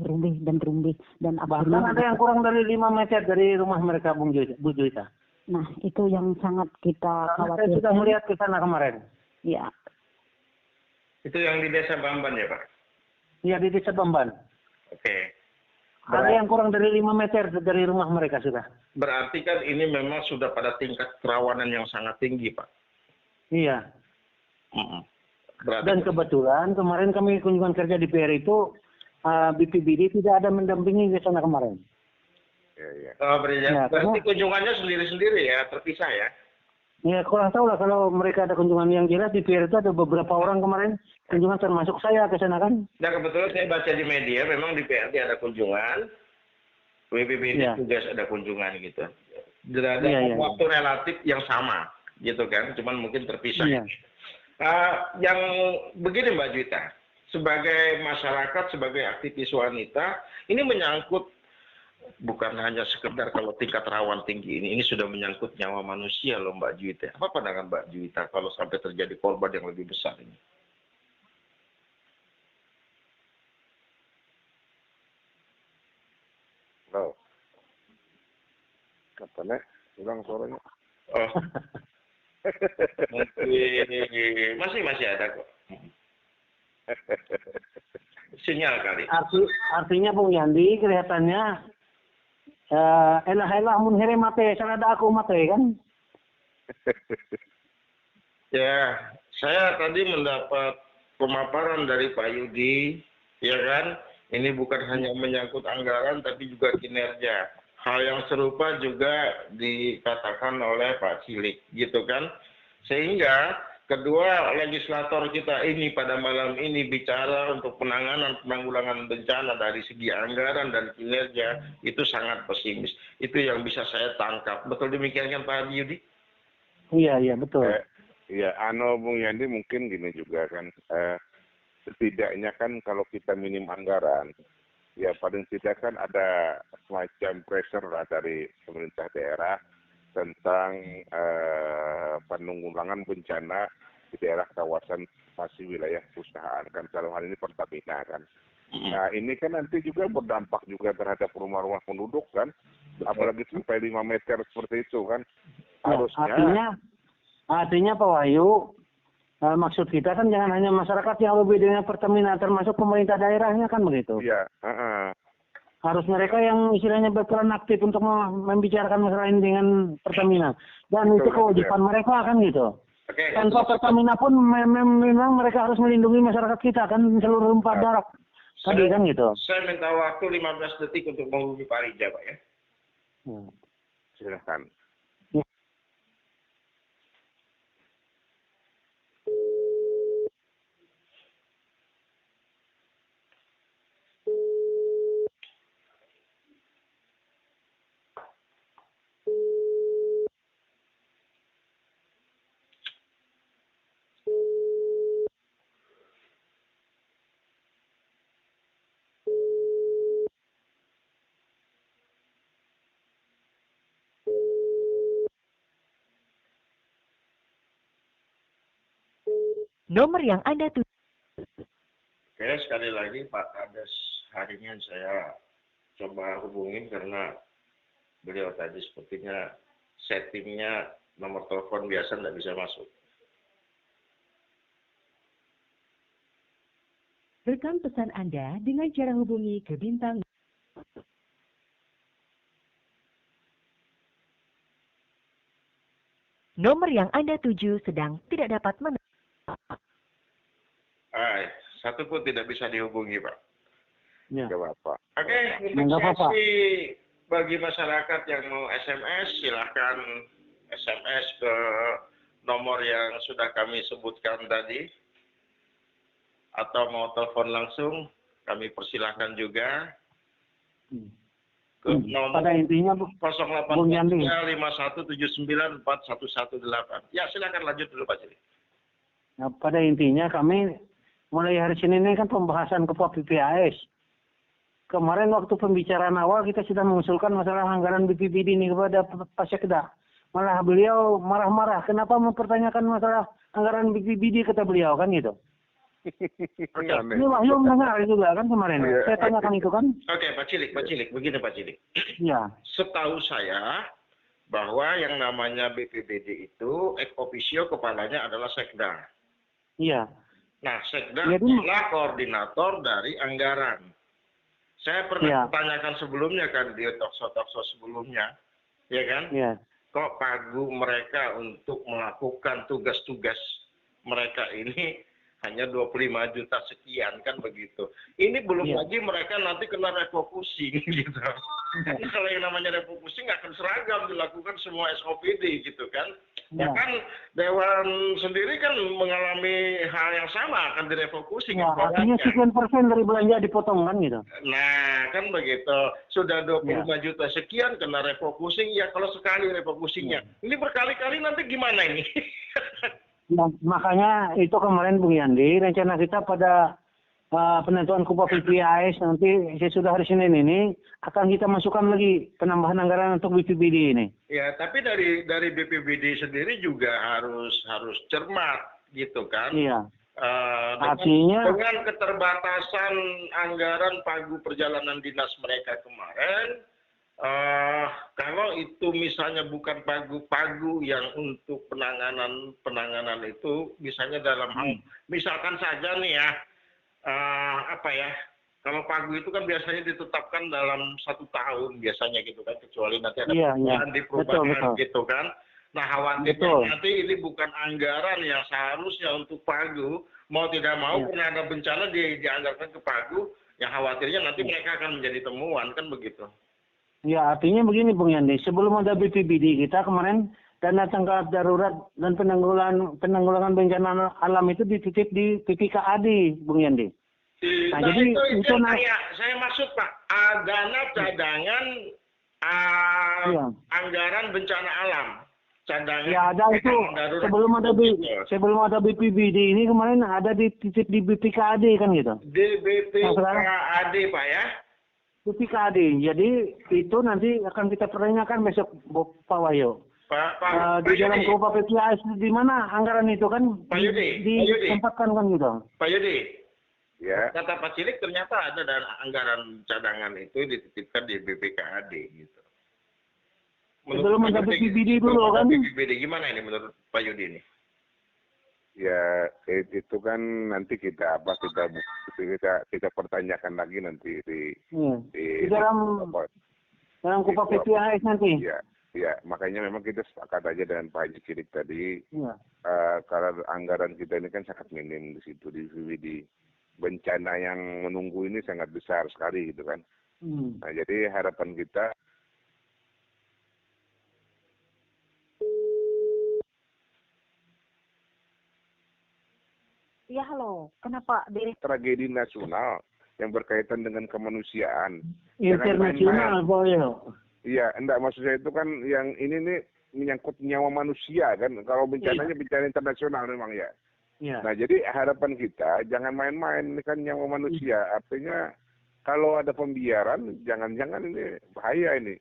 dan bahkan ada yang kurang dari 5 meter dari rumah mereka Bu Juwita. Nah, itu yang sangat kita Saya khawatirkan. sudah melihat ke sana kemarin. Ya, Itu yang di Desa Bamban ya Pak? Iya, di Desa Bamban. Oke. Ada yang kurang dari 5 meter dari rumah mereka sudah. Berarti kan ini memang sudah pada tingkat kerawanan yang sangat tinggi Pak. Iya. Berarti Dan kebetulan kemarin kami kunjungan kerja di PR itu, BPBD tidak ada mendampingi ke sana kemarin. Iya. berarti kunjungannya sendiri-sendiri ya, terpisah ya? Ya, kurang tahu lah kalau mereka ada kunjungan yang jelas di PR itu ada beberapa orang kemarin kunjungan termasuk saya ke sana kan. Nah kebetulan saya baca di media memang di PRT ada kunjungan, WPBD juga ada kunjungan gitu. Ada waktu relatif yang sama gitu kan, cuman mungkin terpisah. Iya. Yang begini Mbak Juwita, sebagai masyarakat, sebagai aktivis wanita, ini menyangkut bukan hanya sekedar kalau tingkat rawan tinggi ini sudah menyangkut nyawa manusia loh Mbak Juwita. Apa pandangan Mbak Juwita kalau sampai terjadi korban yang lebih besar ini? Halo. Apa nih? Ulang suaranya. Oh. Masih ada kok. Sinyal kali. Artinya Bung Yandi kelihatannya elah mun here mate, sarada aku mate kan? Ya, saya tadi mendapat pemaparan dari Pak Yudi, ya kan? Ini bukan hanya menyangkut anggaran tapi juga kinerja. Hal yang serupa juga dikatakan oleh Pak Cilik, gitu kan? Sehingga kedua legislator kita ini pada malam ini bicara untuk penanggulangan bencana dari segi anggaran dan kinerja itu sangat pesimis. Itu yang bisa saya tangkap. Betul demikian kan Pak Yudi? Iya betul. Iya, Bung Yandi mungkin gini juga kan. Setidaknya kan kalau kita minim anggaran, ya paling tidak kan ada semacam pressure lah dari pemerintah daerah tentang penanggulangan bencana di daerah kawasan masih wilayah perusahaan kan, dalam hal ini Pertamina kan. Nah ini kan nanti juga berdampak juga terhadap rumah-rumah penduduk kan, apalagi sampai 5 meter seperti itu kan. Harusnya artinya Pak Wahyu, maksud kita kan jangan hanya masyarakat yang lebih dengan Pertamina, termasuk pemerintah daerahnya kan begitu. Iya. Harus mereka yang istilahnya berperan aktif untuk membicarakan masalah ini dengan Pertamina. Dan itu kewajiban mereka kan gitu. Tanpa Pertamina pun memang mereka harus melindungi masyarakat kita kan, seluruh empat darat. Tadi kan gitu. Saya minta waktu 15 detik untuk menghubungi Pak Rija, Pak ya. Silakan. Nomor yang Anda tuju. Oke, sekali lagi Pak Kades harinya saya coba hubungin karena beliau tadi sepertinya settingnya nomor telepon biasa nggak bisa masuk. Rekam pesan Anda dengan cara hubungi ke bintang. Nomor yang Anda tuju sedang tidak dapat Satu pun tidak bisa dihubungi, Pak. Ya. Gak apa-apa. Oke, untuk sesi bagi masyarakat yang mau SMS, silahkan SMS ke nomor yang sudah kami sebutkan tadi. Atau mau telepon langsung, kami persilahkan juga. Ke nomor pada intinya Bung Yandi 0851794118. Ya, silakan lanjut dulu Pak Cili. Nah, pada intinya kami mulai hari Senin ini kan pembahasan Ketua PPAS. Kemarin waktu pembicaraan awal kita sudah mengusulkan masalah anggaran BPBD ini kepada Pak Sekda. Malah beliau marah-marah. Kenapa mempertanyakan masalah anggaran BPBD kata beliau kan gitu. Ini Wahyu mendengar juga kan kemarin. Saya tanyakan itu kan. Oke, Pak Cilik. Begini Pak Cilik. Ya. Setahu saya bahwa yang namanya BPBD itu ex officio kepalanya adalah Sekda. Iya. Nah, Sekda Jadi- adalah koordinator dari anggaran. Saya pernah tanyakan sebelumnya kan di talkshow sebelumnya, ya kan? Iya. Kok pagu mereka untuk melakukan tugas-tugas mereka ini hanya 25 juta sekian kan begitu. Ini belum lagi mereka nanti kena refocusing gitu. Karena kalau yang namanya refocusing nggak akan seragam dilakukan semua SOPD gitu kan. Ya kan Dewan sendiri kan mengalami hal yang sama akan direfocusing. Ya, artinya sekian persen dari belanja dipotong kan gitu. Nah, kan begitu. Sudah 25 juta sekian kena refocusing. Ya kalau sekali refocusingnya. Ini berkali-kali nanti gimana ini? Nah, makanya itu kemarin Bung Yandi, rencana kita pada penentuan Kupa PPAS nanti sesudah hari Senin ini akan kita masukkan lagi penambahan anggaran untuk BPBD ini. Ya, tapi dari BPBD sendiri juga harus cermat gitu kan. Iya. Dengan keterbatasan anggaran pagu perjalanan dinas mereka kemarin, kalau itu misalnya bukan pagu yang untuk penanganan itu, misalnya dalam hal, misalkan saja nih ya, kalau pagu itu kan biasanya ditetapkan dalam 1 tahun biasanya gitu kan, kecuali nanti ada perubahan di perubahan gitu kan. Nah, khawatirnya nanti ini bukan anggaran yang seharusnya untuk pagu, mau tidak mau karena ada bencana dianggarkan ke pagu, yang khawatirnya nanti mereka akan menjadi temuan kan begitu. Ya, artinya begini Bung Yandi, sebelum ada BPBD kita kemarin dana tanggap darurat dan penanggulangan bencana alam itu dititip di PPKAD, Bung Yandi. Nah, jadi itu saya maksud Pak, dana cadangan anggaran bencana alam. Cadangan. Ya ada itu sebelum ada BPBD ini kemarin ada dititip di BPKAD kan gitu. Di BPKAD Pak ya. BPKAD. Jadi itu nanti akan kita pertanyakan besok Pak Wahyu. Pak di dalam Kupa PPAS di mana anggaran itu kan ditempatkan kan gitu. Pak Yudi. Ya. Kata Pak Cilik ternyata ada dana anggaran cadangan itu dititipkan di BPKAD gitu. Sebelum ada BPBD dulu kan. BPBD gimana ini menurut Pak Yudi ini? Ya itu kan nanti kita pertanyakan lagi nanti di dalam Kupa PPAS nanti. Ya, makanya memang kita sepakat aja dengan Pak Haji Cilik tadi. Karena anggaran kita ini kan sangat minim di situ di BPBD. Bencana yang menunggu ini sangat besar sekali gitu kan. Nah, jadi harapan kita Ya halo, kenapa tragedi nasional yang berkaitan dengan kemanusiaan. Internasional, Boy. Iya, enggak maksud saya itu kan yang ini nih menyangkut nyawa manusia kan. Kalau bencananya bencana internasional memang ya. Nah, jadi harapan kita jangan main-main, ini kan nyawa manusia. Artinya kalau ada pembiaran, jangan-jangan ini bahaya ini.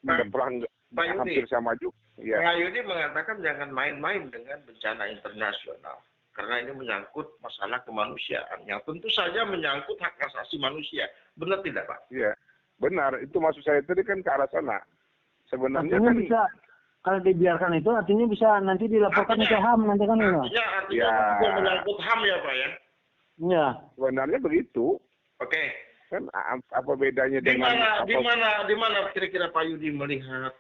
Ada pelanggaran hampir sama juga. Ya. Pak Yudi mengatakan jangan main-main dengan bencana internasional. Karena ini menyangkut masalah kemanusiaan. Yang tentu saja menyangkut hak asasi manusia. Benar tidak, Pak? Iya, benar. Itu maksud saya tadi kan ke arah sana. Sebenarnya artinya kan bisa, kalau dibiarkan itu artinya bisa nanti dilaporkan ke HAM nanti kan itu. Artinya juga menyangkut HAM ya, Pak ya? Iya. Sebenarnya begitu. Oke. Kan apa bedanya dengan di mana kira-kira Pak Yudi melihat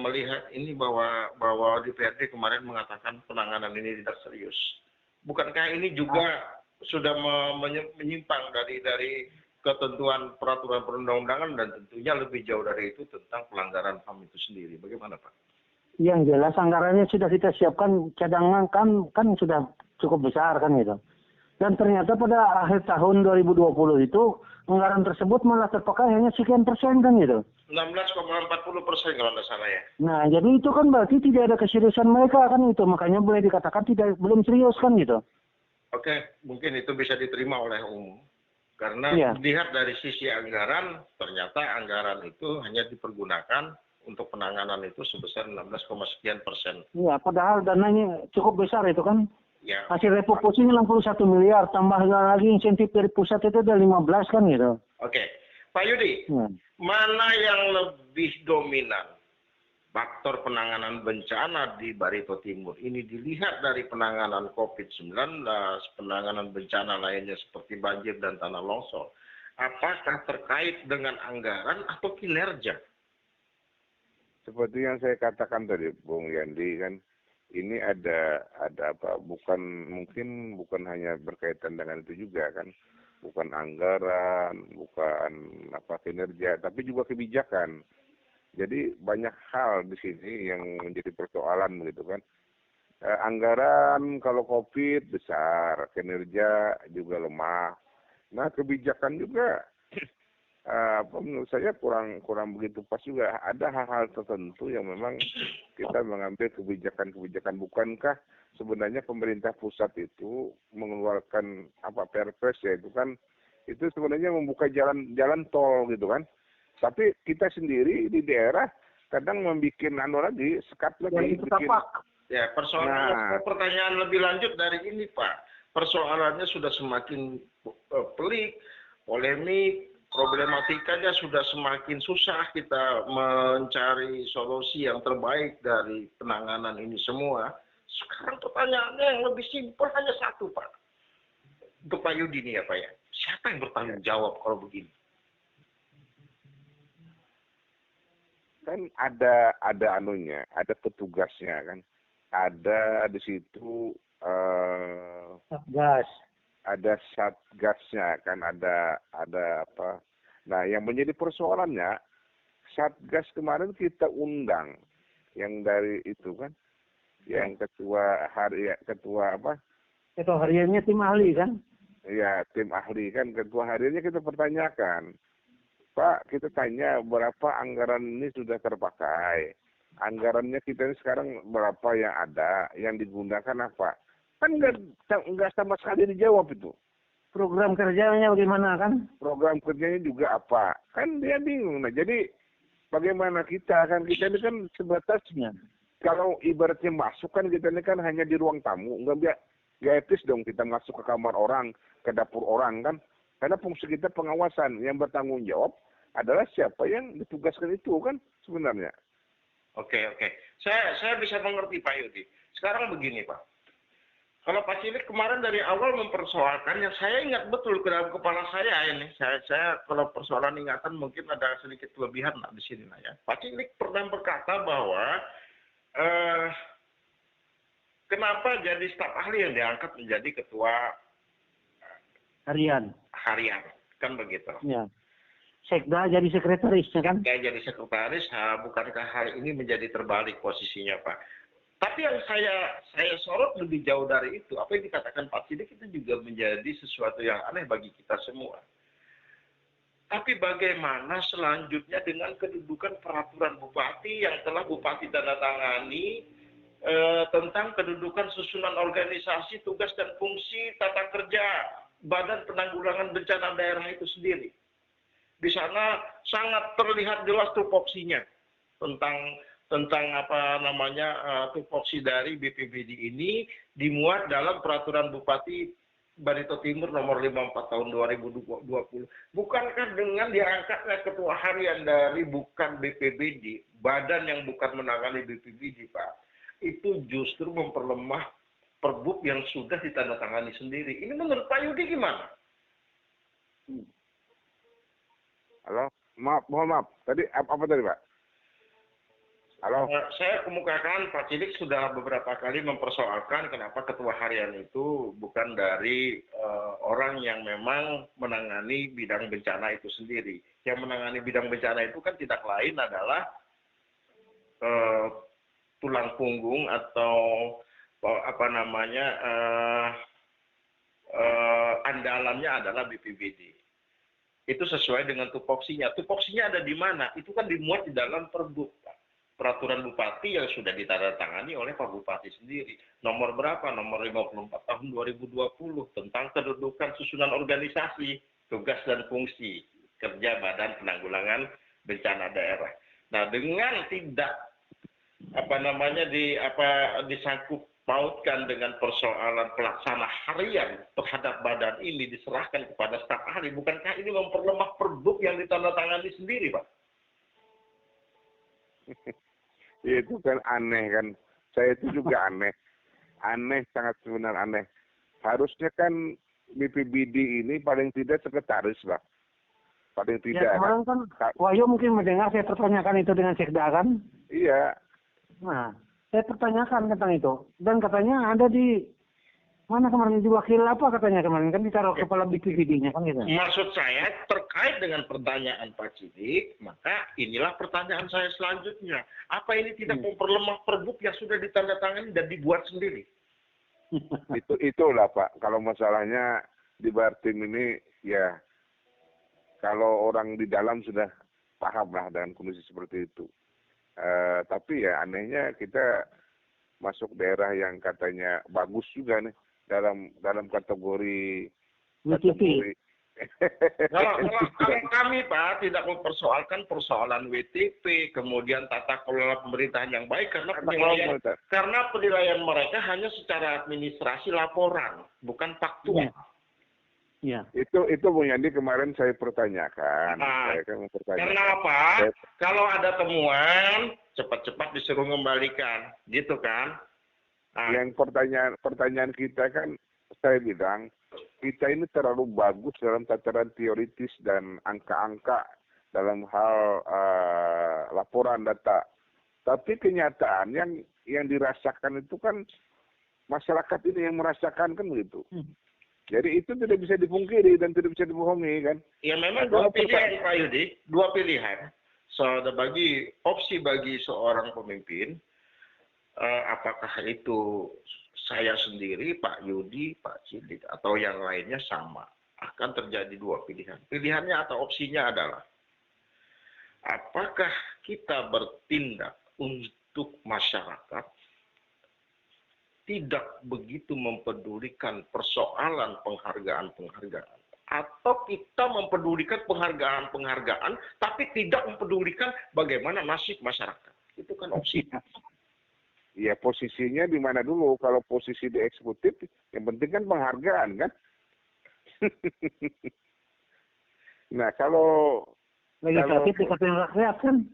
melihat ini bahwa DPRD kemarin mengatakan penanganan ini tidak serius. Bukankah ini juga sudah menyimpang dari ketentuan peraturan perundang-undangan dan tentunya lebih jauh dari itu tentang pelanggaran HAM itu sendiri. Bagaimana, Pak? Yang jelas anggarannya sudah kita siapkan, cadangan kan sudah cukup besar kan gitu. Dan ternyata pada akhir tahun 2020 itu anggaran tersebut malah terpakai hanya sekian persen kan gitu. 16,40% kalau tidak salah ya. Nah, jadi itu kan berarti tidak ada keseriusan mereka kan itu. Makanya boleh dikatakan belum serius kan gitu. Oke, mungkin itu bisa diterima oleh umum. Karena dilihat dari sisi anggaran, ternyata anggaran itu hanya dipergunakan untuk penanganan itu sebesar 16,sekian%. Iya, padahal dananya cukup besar itu kan. Ya. Hasil refocusing 61 miliar, tambah lagi insentif dari pusat itu udah 15 kan gitu. Oke. Pak Yudi, mana yang lebih dominan? faktor penanganan bencana di Barito Timur ini dilihat dari penanganan COVID-19, penanganan bencana lainnya seperti banjir dan tanah longsor, apakah terkait dengan anggaran atau kinerja? Seperti yang saya katakan tadi, Bung Yandi, kan ini ada apa? Mungkin bukan hanya berkaitan dengan itu juga kan, bukan anggaran, bukan apa kinerja, tapi juga kebijakan. Jadi banyak hal di sini yang menjadi persoalan begitu kan. Anggaran kalau COVID besar, kinerja juga lemah. Nah kebijakan juga menurut saya kurang begitu pas juga. Ada hal-hal tertentu yang memang kita mengambil kebijakan-kebijakan. Bukankah sebenarnya pemerintah pusat itu mengeluarkan Perpres ya itu kan, itu sebenarnya membuka jalan tol gitu kan. Tapi kita sendiri di daerah kadang membuat sekat lagi. Ya, pertanyaan lebih lanjut dari ini, Pak. Persoalannya sudah semakin pelik, polemik, problematikanya sudah semakin susah kita mencari solusi yang terbaik dari penanganan ini semua. Sekarang pertanyaannya yang lebih simpel hanya satu, Pak. Untuk Pak Yudi nih ya, Pak ya. Siapa yang bertanggung jawab kalau begini? Kan ada ada petugasnya kan, ada di situ Satgas. ada satgasnya kan, ada apa. Nah yang menjadi persoalannya, satgas kemarin kita undang yang dari itu kan, yang ketua hariannya tim ahli kan? Ya tim ahli kan, ketua hariannya kita pertanyakan, Pak, kita tanya berapa anggaran ini sudah terpakai. Anggarannya kita ini sekarang berapa yang ada, yang digunakan apa. Kan nggak sama sekali dijawab itu. Program kerjanya bagaimana kan? Program kerjanya juga apa. Kan dia bingung. Nah, jadi bagaimana kita ini kan sebatasnya. Kalau ibaratnya masuk kan kita ini kan hanya di ruang tamu. Nggak etis dong kita masuk ke kamar orang, ke dapur orang kan. Karena fungsi kita pengawasan, yang bertanggung jawab adalah siapa yang ditugaskan itu kan sebenarnya. Oke. Saya bisa mengerti Pak Yudi. Sekarang begini Pak. Kalau Pak Cilik kemarin dari awal mempersoalkan, yang saya ingat betul ke dalam kepala saya ini. Saya kalau persoalan ingatan mungkin ada sedikit kelebihan lah di sini lah ya. Pak Cilik pernah berkata bahwa kenapa jadi staf ahli yang diangkat menjadi ketua harian kan begitu ya. Sekda jadi sekretarisnya kan? Sekda jadi sekretaris, bukankah hal ini menjadi terbalik posisinya Pak? Tapi yang saya sorot lebih jauh dari itu, apa yang dikatakan Pak Sidik itu juga menjadi sesuatu yang aneh bagi kita semua. Tapi bagaimana selanjutnya dengan kedudukan peraturan bupati yang telah bupati tanda tangani tentang kedudukan susunan organisasi, tugas dan fungsi tata kerja Badan Penanggulangan Bencana Daerah itu sendiri. Di sana sangat terlihat jelas tupoksinya tentang tupoksi dari BPBD ini dimuat dalam peraturan Bupati Barito Timur nomor 54 tahun 2020. Bukankah dengan diangkatnya ketua harian dari bukan BPBD, badan yang bukan menangani BPBD, Pak, itu justru memperlemah Perbub yang sudah ditandatangani sendiri. Ini menurut Pak Yudi gimana? Halo, mohon maaf. Tadi apa tadi Pak? Halo. Saya kemukakan Pak Cilik sudah beberapa kali mempersoalkan kenapa ketua harian itu bukan dari orang yang memang menangani bidang bencana itu sendiri. Yang menangani bidang bencana itu kan tidak lain adalah tulang punggung atau andalannya adalah BPBD. Itu sesuai dengan tupoksinya. Tupoksinya ada di mana? Itu kan dimuat di dalam Perbub, peraturan bupati yang sudah ditandatangani oleh Pak Bupati sendiri. Nomor berapa? Nomor 54 tahun 2020 tentang kedudukan susunan organisasi, tugas dan fungsi kerja Badan Penanggulangan Bencana Daerah. Nah, dengan tidak disangkut pautkan dengan persoalan pelaksana harian terhadap badan ini diserahkan kepada staf ahli, bukankah ini memperlemah Perbub yang ditandatangani sendiri, Pak? Itu kan aneh kan. Saya itu juga aneh. Aneh, sangat sebenarnya aneh. Harusnya kan BPBD ini paling tidak sekretaris lah. Paling tidak Ya kemarin kan Wahyu mungkin mendengar saya pertanyakan itu dengan Sekda kan. Iya. Nah, saya pertanyakan tentang itu. Dan katanya ada di mana kemarin di wakil apa katanya kemarin kan ditaruh kepala BPBD-nya kan gitu. Maksud saya terkait dengan pertanyaan Pak Cidik, maka inilah pertanyaan saya selanjutnya. Apa ini tidak memperlemah perbuk yang sudah ditandatangani dan dibuat sendiri? Itulah Pak. Kalau masalahnya di Bartim ini ya kalau orang di dalam sudah paham lah dengan kondisi seperti itu. Tapi ya anehnya kita masuk daerah yang katanya bagus juga nih dalam kategori Kalau kami Pak tidak mempersoalkan persoalan WTP, kemudian tata kelola pemerintahan yang baik karena penilaian mereka hanya secara administrasi laporan, bukan faktual. Iya. Itu Bung Yandi kemarin saya pertanyakan. Saya kan mempertanyakan. Kenapa? Kalau ada temuan cepat-cepat disuruh mengembalikan, gitu kan? Yang pertanyaan kita kan saya bilang kita ini terlalu bagus dalam tataran teoritis dan angka-angka dalam hal laporan data. Tapi kenyataan yang dirasakan itu kan masyarakat ini yang merasakan kan begitu. Jadi itu tidak bisa dipungkiri dan tidak bisa dibohongi kan. Ya memang dua pilihan Pak Yudi, dua pilihan. Opsi bagi seorang pemimpin, apakah itu saya sendiri, Pak Yudi, Pak Cidik, atau yang lainnya sama. Akan terjadi dua pilihan. Pilihannya atau opsinya adalah, apakah kita bertindak untuk masyarakat, tidak begitu mempedulikan persoalan penghargaan-penghargaan. Atau kita mempedulikan penghargaan-penghargaan, tapi tidak mempedulikan bagaimana nasib masyarakat. Itu kan opsi. Ya posisinya di mana dulu? Kalau posisi di eksekutif, yang penting kan penghargaan kan. Nah kalau legislatif dikatakan rakyat kan.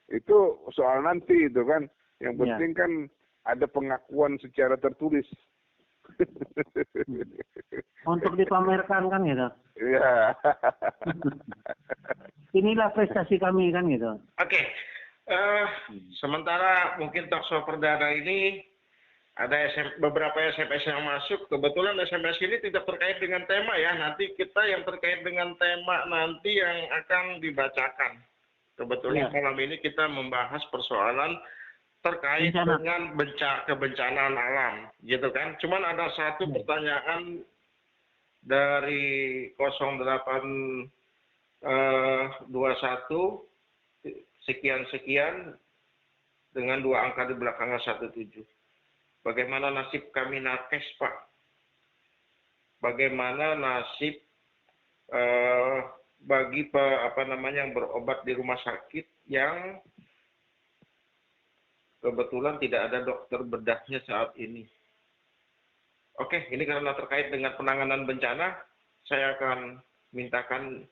Itu soal nanti itu kan. Yang penting kan ada pengakuan secara tertulis. Untuk dipamerkan kan gitu. Iya. Inilah prestasi kami kan gitu. Oke. Sementara mungkin talkshow perdana ini ada beberapa SMS yang masuk. Kebetulan SMS ini tidak terkait dengan tema ya. Nanti kita yang terkait dengan tema nanti yang akan dibacakan. Kebetulan malam ini kita membahas persoalan terkait dengan kebencanaan alam, gitu kan. Cuman ada satu pertanyaan dari 0821 sekian dengan 2 angka di belakangnya 17. Bagaimana nasib kami nakes, Pak? Bagaimana nasib bagi yang berobat di rumah sakit yang kebetulan tidak ada dokter bedahnya saat ini. Oke, ini karena terkait dengan penanganan bencana, saya akan mintakan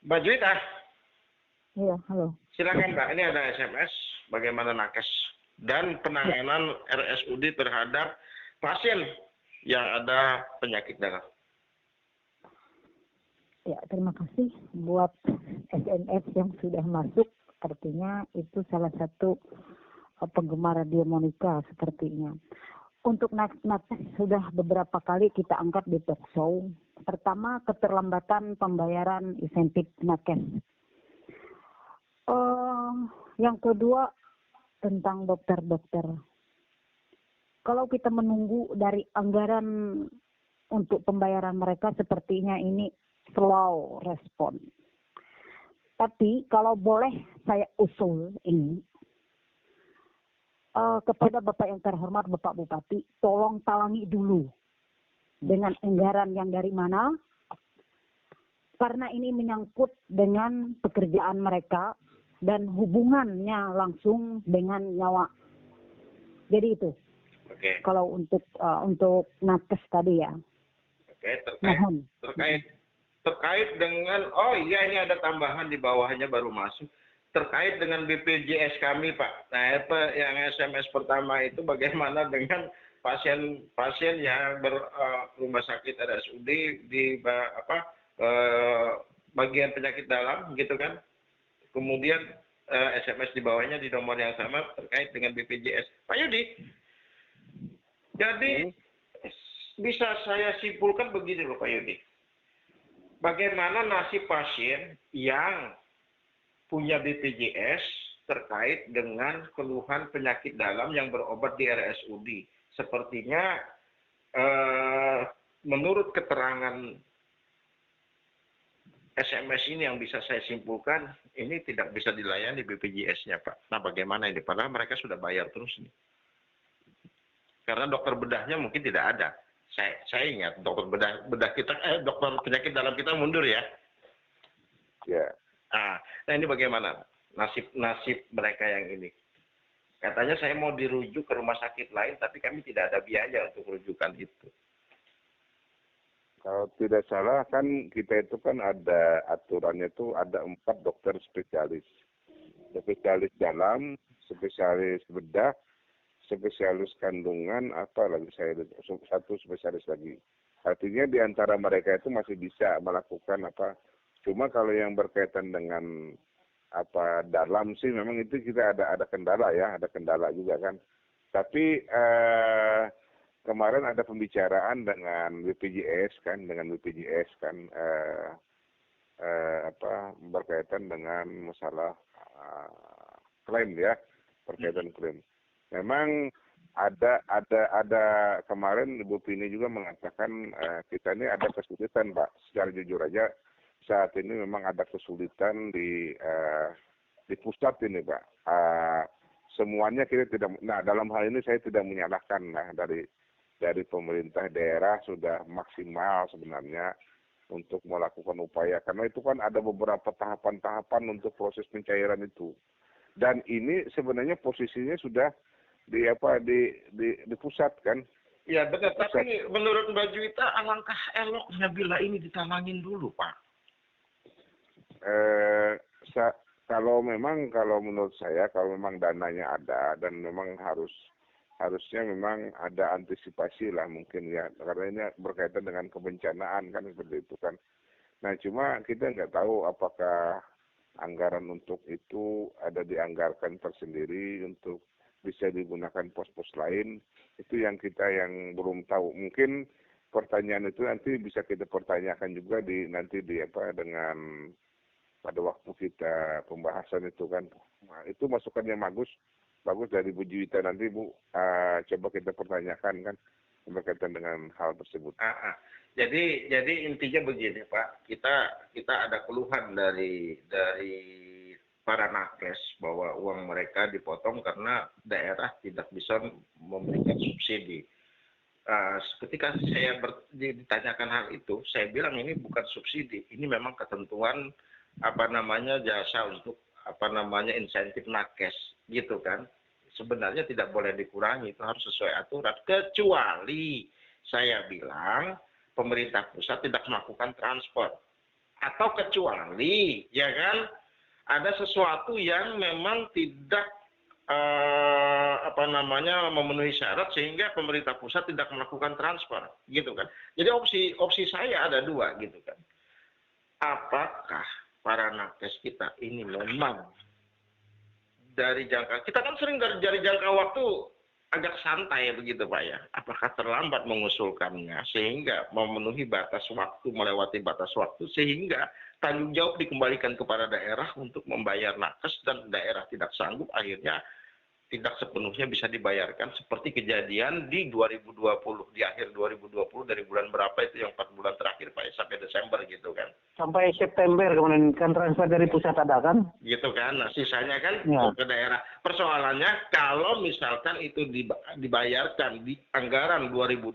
Mbak Juwita. Iya, halo. Silakan Mbak, ini ada SMS bagaimana nakes dan penanganan RSUD terhadap pasien yang ada penyakit darah. Ya, terima kasih buat SMS yang sudah masuk. Artinya itu salah satu penggemar Radio Monica sepertinya. Untuk nakes sudah beberapa kali kita angkat di talk show. Pertama, keterlambatan pembayaran insentif nakes. Yang kedua, tentang dokter-dokter. Kalau kita menunggu dari anggaran untuk pembayaran mereka, sepertinya ini slow respon. Tapi kalau boleh saya usul ini, kepada Bapak yang terhormat, Bapak Bupati, tolong talangi dulu dengan anggaran yang dari mana, karena ini menyangkut dengan pekerjaan mereka dan hubungannya langsung dengan nyawa. Jadi itu. Oke. Kalau untuk nakes tadi ya. Oke, mohon. terkait dengan ini ada tambahan di bawahnya baru masuk. terkait dengan BPJS kami, Pak. Nah, yang SMS pertama itu bagaimana dengan pasien-pasien yang rumah sakit RSUD di bagian penyakit dalam, gitu kan? Kemudian SMS di bawahnya di nomor yang sama terkait dengan BPJS. Pak Yudi, jadi bisa saya simpulkan begini loh Pak Yudi. Bagaimana nasib pasien yang punya BPJS terkait dengan keluhan penyakit dalam yang berobat di RSUD. Sepertinya menurut keterangan SMS ini yang bisa saya simpulkan, ini tidak bisa dilayani BPJS-nya, Pak. Nah, bagaimana ini? Padahal mereka sudah bayar terus nih. Karena dokter bedahnya mungkin tidak ada. Saya ingat dokter bedah kita, dokter penyakit dalam kita mundur ya. Ya. Nah ini bagaimana nasib mereka yang ini? Katanya saya mau dirujuk ke rumah sakit lain, tapi kami tidak ada biaya untuk rujukan itu. Kalau tidak salah kan kita itu kan ada aturannya itu ada 4 dokter spesialis. Spesialis dalam, spesialis bedah, spesialis kandungan, apa lagi satu spesialis lagi. Artinya di antara mereka itu masih bisa melakukan apa. Cuma kalau yang berkaitan dengan apa dalam sih memang itu kita ada kendala ya, ada kendala juga kan. Tapi kemarin ada pembicaraan dengan BPJS kan, berkaitan dengan masalah klaim ya, berkaitan klaim. Memang ada kemarin Bu Pini juga mengatakan kita ini ada kesulitan Pak, secara jujur aja saat ini memang ada kesulitan di pusat ini Pak. Semuanya kita tidak, nah dalam hal ini saya tidak menyalahkan dari pemerintah daerah sudah maksimal sebenarnya untuk melakukan upaya karena itu kan ada beberapa tahapan-tahapan untuk proses pencairan itu. Dan ini sebenarnya posisinya sudah di pusat kan? Ya benar, tapi menurut Mbak Juwita alangkah eloknya bila ini ditanangin dulu, Pak. Kalau menurut saya kalau memang dananya ada dan memang harusnya memang ada antisipasi lah mungkin ya karena ini berkaitan dengan kebencanaan kan seperti itu kan. Nah cuma kita nggak tahu apakah anggaran untuk itu ada dianggarkan tersendiri untuk bisa digunakan pos-pos lain, itu yang kita yang belum tahu. Mungkin pertanyaan itu nanti bisa kita pertanyakan juga dengan pada waktu kita pembahasan itu kan. Nah, itu masukannya bagus dari Bu Juwita nanti Bu, coba kita pertanyakan kan berkaitan dengan hal tersebut. Jadi intinya begini Pak, kita ada keluhan dari para nakes bahwa uang mereka dipotong karena daerah tidak bisa memberikan subsidi. Ketika saya ditanyakan hal itu, saya bilang ini bukan subsidi, ini memang ketentuan jasa untuk insentif nakes gitu kan. Sebenarnya tidak boleh dikurangi, itu harus sesuai aturan. Kecuali saya bilang pemerintah pusat tidak melakukan transfer, atau kecuali ya kan ada sesuatu yang memang tidak memenuhi syarat sehingga pemerintah pusat tidak melakukan transfer gitu kan. Jadi opsi saya ada 2 gitu kan. Apakah para nakes kita ini memang dari kita kan sering dari jangka waktu agak santai begitu Pak ya. Apakah terlambat mengusulkannya sehingga memenuhi batas waktu, melewati batas waktu sehingga tanggung jawab dikembalikan kepada daerah untuk membayar nakes dan daerah tidak sanggup akhirnya tidak sepenuhnya bisa dibayarkan seperti kejadian di 2020, di akhir 2020 dari bulan berapa itu yang 4 bulan terakhir Pak sampai Desember gitu kan. Sampai September kemarin kan transfer dari pusat ada kan? Gitu kan, nah sisanya kan ya. Ke daerah. Persoalannya kalau misalkan itu dibayarkan di anggaran 2021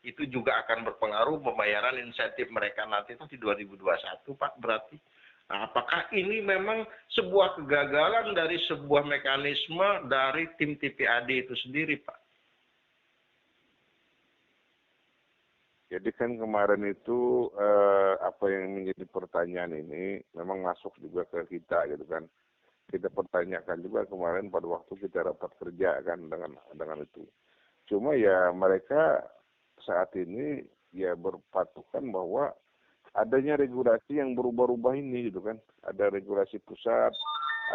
itu juga akan berpengaruh pembayaran insentif mereka nanti itu di 2021 Pak berarti. Nah, apakah ini memang sebuah kegagalan dari sebuah mekanisme dari tim TPAD itu sendiri, Pak? Jadi kan kemarin itu apa yang menjadi pertanyaan ini memang masuk juga ke kita gitu kan. kita pertanyakan juga kemarin pada waktu kita rapat kerja kan dengan itu. Cuma ya mereka saat ini ya berpatokan bahwa adanya regulasi yang berubah-ubah ini gitu kan. Ada regulasi pusat,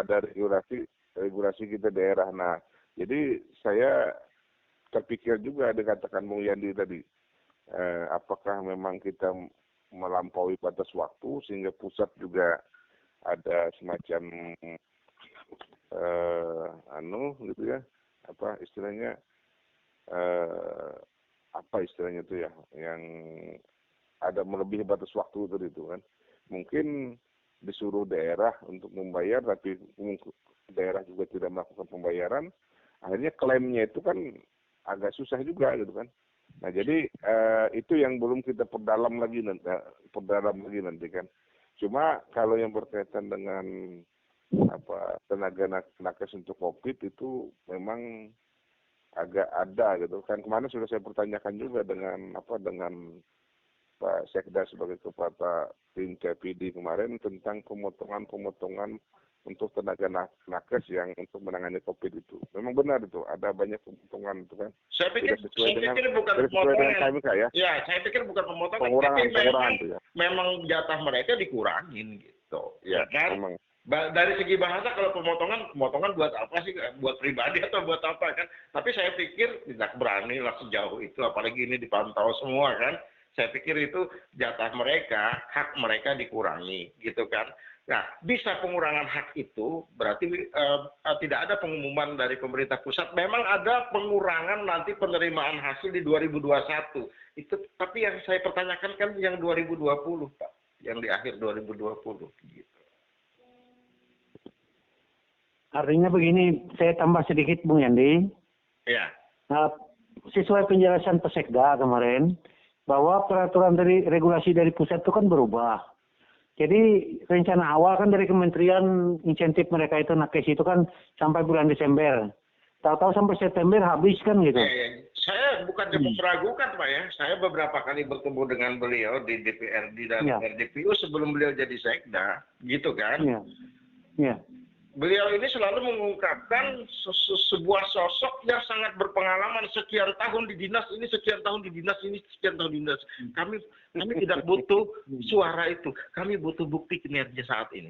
ada regulasi kita daerah. Nah, jadi saya terpikir juga dikatakan Bung Yandi tadi, apakah memang kita melampaui batas waktu sehingga pusat juga ada semacam gitu ya, apa istilahnya itu ya, yang ada melebihi batas waktu itu kan. Mungkin disuruh daerah untuk membayar, tapi daerah juga tidak melakukan pembayaran, akhirnya klaimnya itu kan agak susah juga gitu kan. Nah jadi itu yang belum kita perdalam lagi nanti kan. Cuma kalau yang berkaitan dengan tenaga nakes untuk COVID itu memang agak ada gitu kan. Kemarin sudah saya pertanyakan juga dengan Pak Sekda sebagai kepala tim CPD kemarin tentang pemotongan untuk tenaga nakes yang untuk menangani COVID itu. Memang benar itu, ada banyak pemotongan itu kan. Saya pikir bukan pemotongan. Ya, saya pikir bukan pemotongan, pengurangan tapi itu ya. Memang jatah mereka dikurangin gitu. Ya kan? Memang. Dari segi bahasa kalau pemotongan buat apa sih? Buat pribadi atau buat apa kan? Tapi saya pikir tidak berani lah sejauh itu, apalagi ini dipantau semua kan. Saya pikir itu jatah mereka, hak mereka dikurangi gitu kan. Nah, bisa pengurangan hak itu berarti tidak ada pengumuman dari pemerintah pusat. Memang ada pengurangan nanti penerimaan hasil di 2021. Itu tapi yang saya pertanyakan kan yang 2020, Pak. Yang di akhir 2020 gitu. Artinya begini, saya tambah sedikit Bung Yandi. Ya. Sesuai penjelasan Pesekda kemarin, bahwa peraturan dari regulasi dari pusat itu kan berubah. Jadi rencana awal kan dari kementerian insentif mereka itu nakes itu kan sampai bulan Desember. Tahu-tahu sampai September habis kan gitu. Ya. Saya bukannya meragukan Pak ya. Saya beberapa kali bertemu dengan beliau di DPRD dan RDPU sebelum beliau jadi Sekda, gitu kan? Iya. Beliau ini selalu mengungkapkan sebuah sosok yang sangat berpengalaman, sekian tahun di dinas ini, sekian tahun di dinas ini, sekian tahun di dinas. Kami tidak butuh suara itu. Kami butuh bukti kinerja saat ini.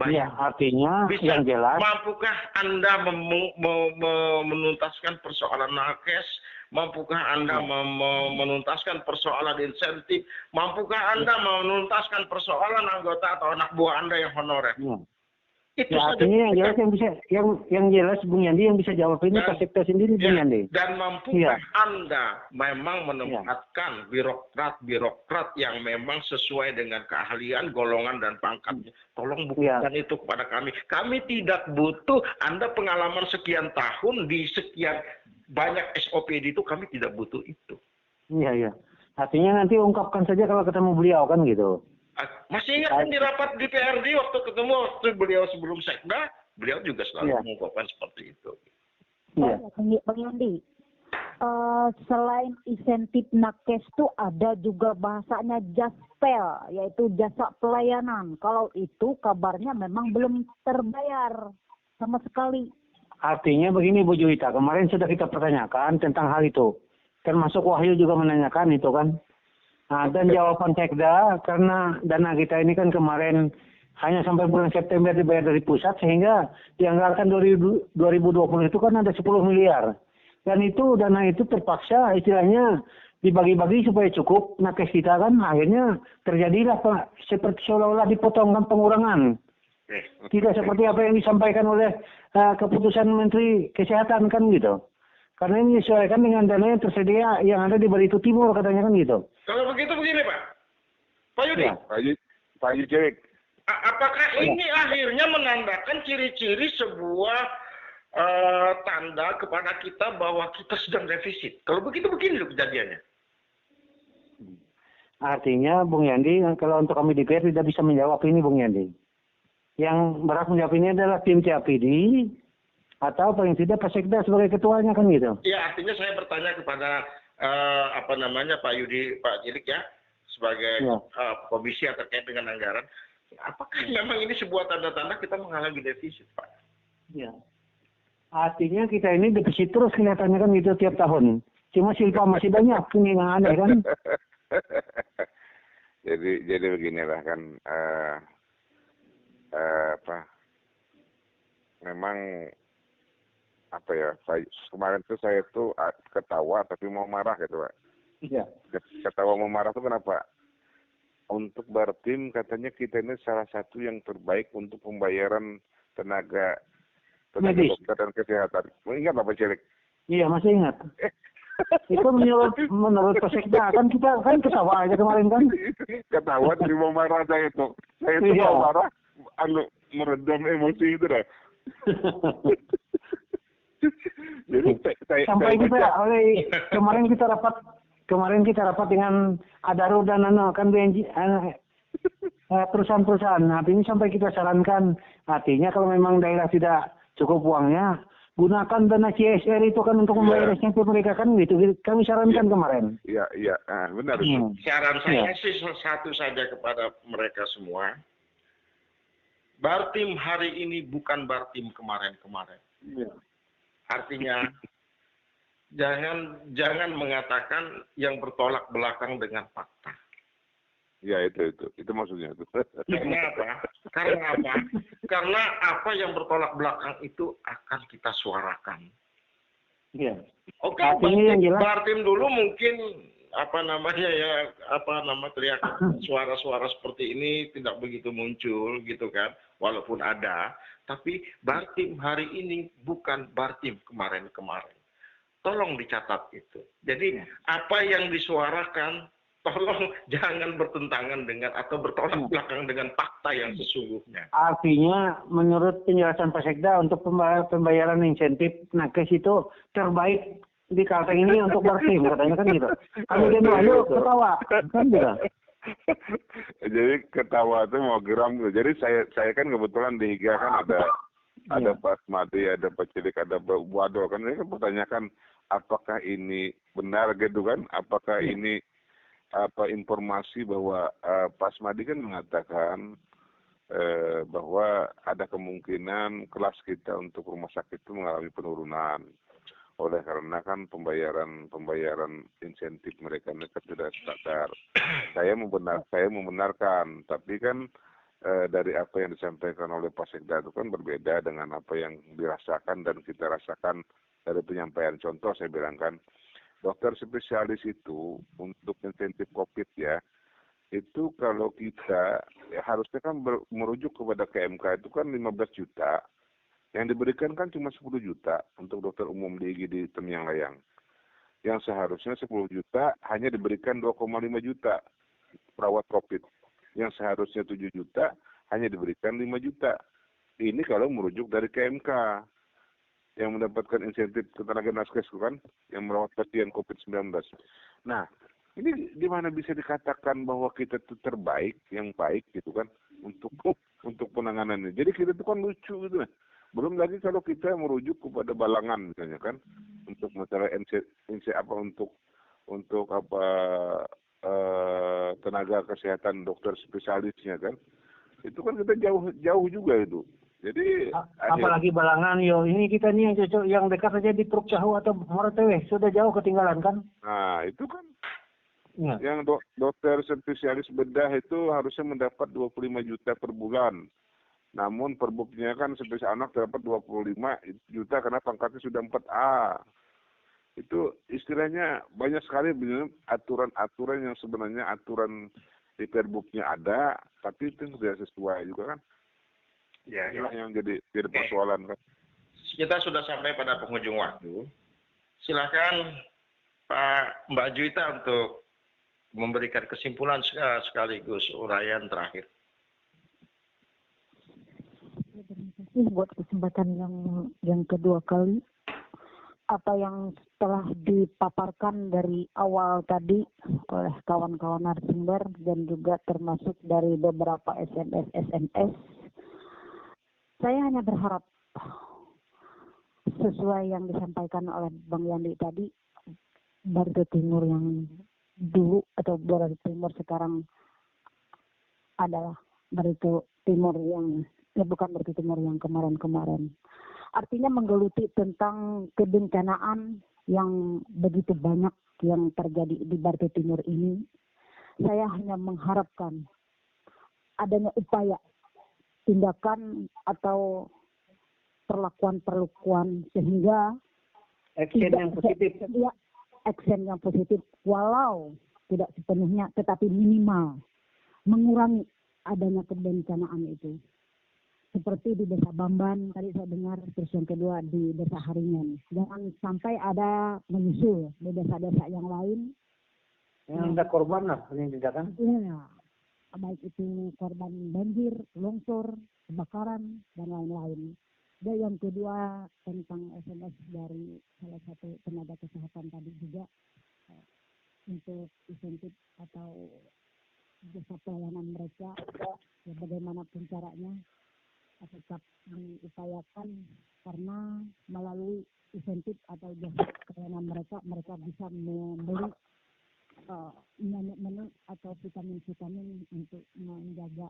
Iya, artinya yang jelas. Mampukah Anda menuntaskan persoalan nakes? Mampukah Anda menuntaskan persoalan insentif? Mampukah Anda menuntaskan persoalan anggota atau anak buah Anda yang honorer? Itu artinya yang jelas Bung Yandi yang bisa jawab ini Pak Sekda sendiri Bung Yandi. Dan mampukah Anda memang menempatkan birokrat yang memang sesuai dengan keahlian, golongan dan pangkatnya? Tolong buktikan itu kepada kami. Kami tidak butuh Anda pengalaman sekian tahun di sekian banyak SOPD itu, kami tidak butuh itu. Iya. Artinya nanti ungkapkan saja kalau ketemu beliau kan gitu. Masih ingat kan di rapat di DPRD waktu beliau sebelum Sekda, beliau juga selalu mengungkapkan seperti itu. Iya. Bang Yandi, selain insentif nakes itu ada juga bahasanya jaspel, yaitu jasa pelayanan. Kalau itu kabarnya memang belum terbayar sama sekali. Artinya begini Bu Juwita, kemarin sudah kita pertanyakan tentang hal itu. Termasuk Wahyu juga menanyakan itu kan. Nah, dan jawaban Sekda, karena dana kita ini kan kemarin hanya sampai bulan September dibayar dari pusat, sehingga dianggarkan 2020 itu kan ada 10 miliar. Dan itu dana itu terpaksa istilahnya dibagi-bagi supaya cukup nakes kita kan, akhirnya terjadilah seperti seolah-olah dipotongkan pengurangan. Tidak seperti apa yang disampaikan oleh keputusan Menteri Kesehatan kan gitu. Karena ini disesuaikan dengan dana yang tersedia yang ada di Barito Timur katanya kan gitu. Kalau begitu begini Pak Yudi. Pak Yudi. Apakah ini akhirnya menandakan ciri-ciri sebuah tanda kepada kita bahwa kita sedang defisit? Kalau begitu begini loh kejadiannya. Artinya Bung Yandi, kalau untuk kami DPR tidak bisa menjawab ini Bung Yandi. Yang berhak menjawab ini adalah tim CAPD atau paling tidak Pak Sekda sebagai ketuanya kan gitu. Ya, artinya saya bertanya kepada Pak Yudi, Pak Jilik ya, sebagai komisi yang terkait dengan anggaran. Apakah memang ini sebuah tanda-tanda kita mengalami defisit, Pak? Ya. Artinya kita ini defisit terus kelihatannya kan gitu tiap tahun. Cuma silpa masih banyak, ini yang aneh kan. jadi beginilah kan, memang apa ya, kemarin tuh saya tuh ketawa tapi mau marah gitu Pak. Iya. Ketawa mau marah tuh kenapa? Untuk Bartim katanya kita ini salah satu yang terbaik untuk pembayaran tenaga Medis. dokter dan kesehatan. Ingat Bapak Cilik? Iya, masih ingat. Itu menurut Sekda kan kita kan ketawa aja kemarin kan. Ketawa tapi mau marah saya tuh. Saya tuh mau marah, meredam emosi itu dah. Jadi sampai kita kemarin kita rapat dengan Adaru dan kan BNJ perusahaan-perusahaan. Nah, ini sampai kita sarankan, artinya kalau memang daerah tidak cukup uangnya, gunakan dana CSR itu kan untuk membayar SNP mereka kan gitu. Kami sarankan kemarin. Iya, benar. Saran saya sih satu saja kepada mereka semua. Bartim hari ini bukan Bartim kemarin-kemarin. Ya. Artinya jangan mengatakan yang bertolak belakang dengan fakta. Ya itu maksudnya itu. Karena apa? Karena apa yang bertolak belakang itu akan kita suarakan. Iya. Oke, jelas. Bartim dulu mungkin teriak suara-suara seperti ini tidak begitu muncul gitu kan, walaupun ada, tapi Bartim hari ini bukan Bartim kemarin-kemarin. Tolong dicatat itu. Jadi apa yang disuarakan tolong jangan bertentangan dengan atau bertolak belakang dengan fakta yang sesungguhnya. Artinya menurut penjelasan Pak Sekda untuk pembayaran insentif nakes itu terbaik di Kalteng ini untuk Bartim katanya kan gitu. Kami demo ayo ketawa kan gitu. Jadi ketawa itu mau geram gitu. Jadi saya kan kebetulan di Higa kan ada Pak Asmadi, ada Pak Cilik, ada Bu Ado kan. Ini kan pertanyakan apakah ini benar gitu kan? Apakah ini informasi bahwa Pak Asmadi kan mengatakan bahwa ada kemungkinan kelas kita untuk rumah sakit itu mengalami penurunan. Oleh karena kan pembayaran insentif mereka sudah standar. Saya membenarkan, tapi kan dari apa yang disampaikan oleh Pak Sekda itu kan berbeda dengan apa yang dirasakan dan kita rasakan dari penyampaian. Contoh saya bilang kan, dokter spesialis itu untuk insentif COVID ya, itu kalau kita harusnya kan merujuk kepada KMK itu kan 15 juta. Yang diberikan kan cuma 10 juta untuk dokter umum di IGD Temiang Layang. Yang seharusnya 10 juta hanya diberikan 2,5 juta perawat COVID. Yang seharusnya 7 juta hanya diberikan 5 juta. Ini kalau merujuk dari KMK yang mendapatkan insentif ketenaga naskes kan, yang merawat pasien COVID-19. Nah, ini di mana bisa dikatakan bahwa kita itu terbaik, yang baik gitu kan, untuk penanganannya. Jadi kita itu kan lucu gitu. Belum lagi kalau kita merujuk kepada balangan misalnya kan, untuk masalah tenaga kesehatan dokter spesialisnya kan, itu kan kita jauh juga itu. Jadi apalagi balangan ini kita nih yang cocok yang dekat saja di Truk Cahu atau Moratewe sudah jauh ketinggalan kan. Nah itu kan yang dokter spesialis bedah itu harusnya mendapat 25 juta per bulan. Namun perbuknya kan spesialis anak dapat 25 juta karena pangkatnya sudah 4A. Itu istilahnya banyak sekali aturan-aturan yang sebenarnya aturan di perbuknya ada, tapi itu tidak sesuai juga kan. Ya, inilah yang jadi persoalan kan. Kita sudah sampai pada penghujung waktu. Silakan Mbak Juwita untuk memberikan kesimpulan sekaligus uraian terakhir. Terima kasih buat kesempatan yang kedua kali. Apa yang telah dipaparkan dari awal tadi oleh kawan-kawan narasumber dan juga termasuk dari beberapa SMS. Saya hanya berharap sesuai yang disampaikan oleh Bang Yandi tadi, Barito Timur yang dulu atau Barito Timur sekarang adalah Barito Timur yang bukan Barito Timur yang kemarin-kemarin. Artinya menggeluti tentang kebencanaan yang begitu banyak yang terjadi di Barito Timur ini. Saya hanya mengharapkan adanya upaya tindakan atau perlakuan sehingga Action yang positif. Ya, action yang positif walau tidak sepenuhnya tetapi minimal mengurangi adanya kebencanaan itu. Seperti di Desa Bamban tadi saya dengar, terus yang kedua di Desa Haringan. Jangan sampai ada menyusul di desa-desa yang lain. Yang ada korban lah, yang tidak kan? Iya, baik itu korban banjir, longsor, kebakaran, dan lain-lain. Dan yang kedua tentang SMS dari salah satu tenaga kesehatan tadi juga untuk insentif atau jasa pelayanan mereka, ya bagaimanapun caranya tetap diupayakan karena melalui insentif atau jasa pelayanan mereka bisa membeli menu atau vitamin-vitamin untuk menjaga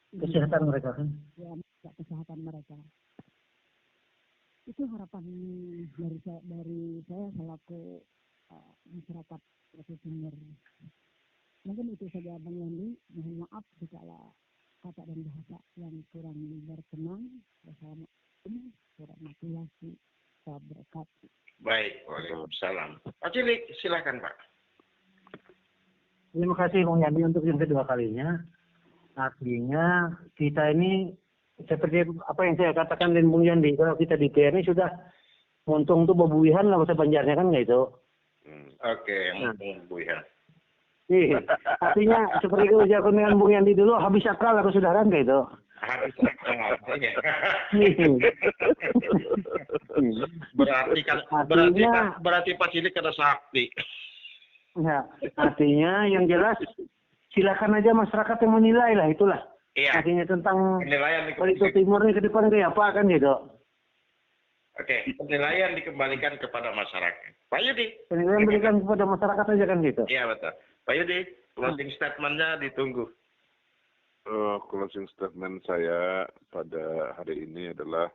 Kesehatan mereka kan? Ya, kesehatan mereka. Itu harapan dari saya selaku masyarakat Barito Timur. Mungkin itu saja Bang Yandi. Mohon maaf jika kata dan bahasa yang kurang berkenan. Wassalamualaikum warahmatullahi wabarakatuh. Baik, waalaikumsalam. Pak Cilik, silakan Pak. Terima kasih Bung Yandi untuk yang kedua kalinya. Artinya kita ini seperti apa yang saya katakan dengan Bung Yandi, kalau kita di TNI sudah untung tuh bebuihan lah bahasa Banjarnya kan nggak itu? Oke, bebuihan. Iya, artinya seperti itu aku dengan Bung Yandi dulu habis akal aku sudah kan kayak itu. Habis akal. Berarti Pak Cilik ada sakti. Ya, artinya yang jelas silakan aja masyarakat yang menilai lah itulah. Iya. Artinya tentang Penilaian Barito Timur ini ke depan kayak apa kan gitu. Oke, penilaian dikembalikan kepada masyarakat. Pak Yudi. Penilaian berikan kepada masyarakat aja kan gitu. Iya betul. Pak Yudi, closing statement-nya ditunggu. Closing statement saya pada hari ini adalah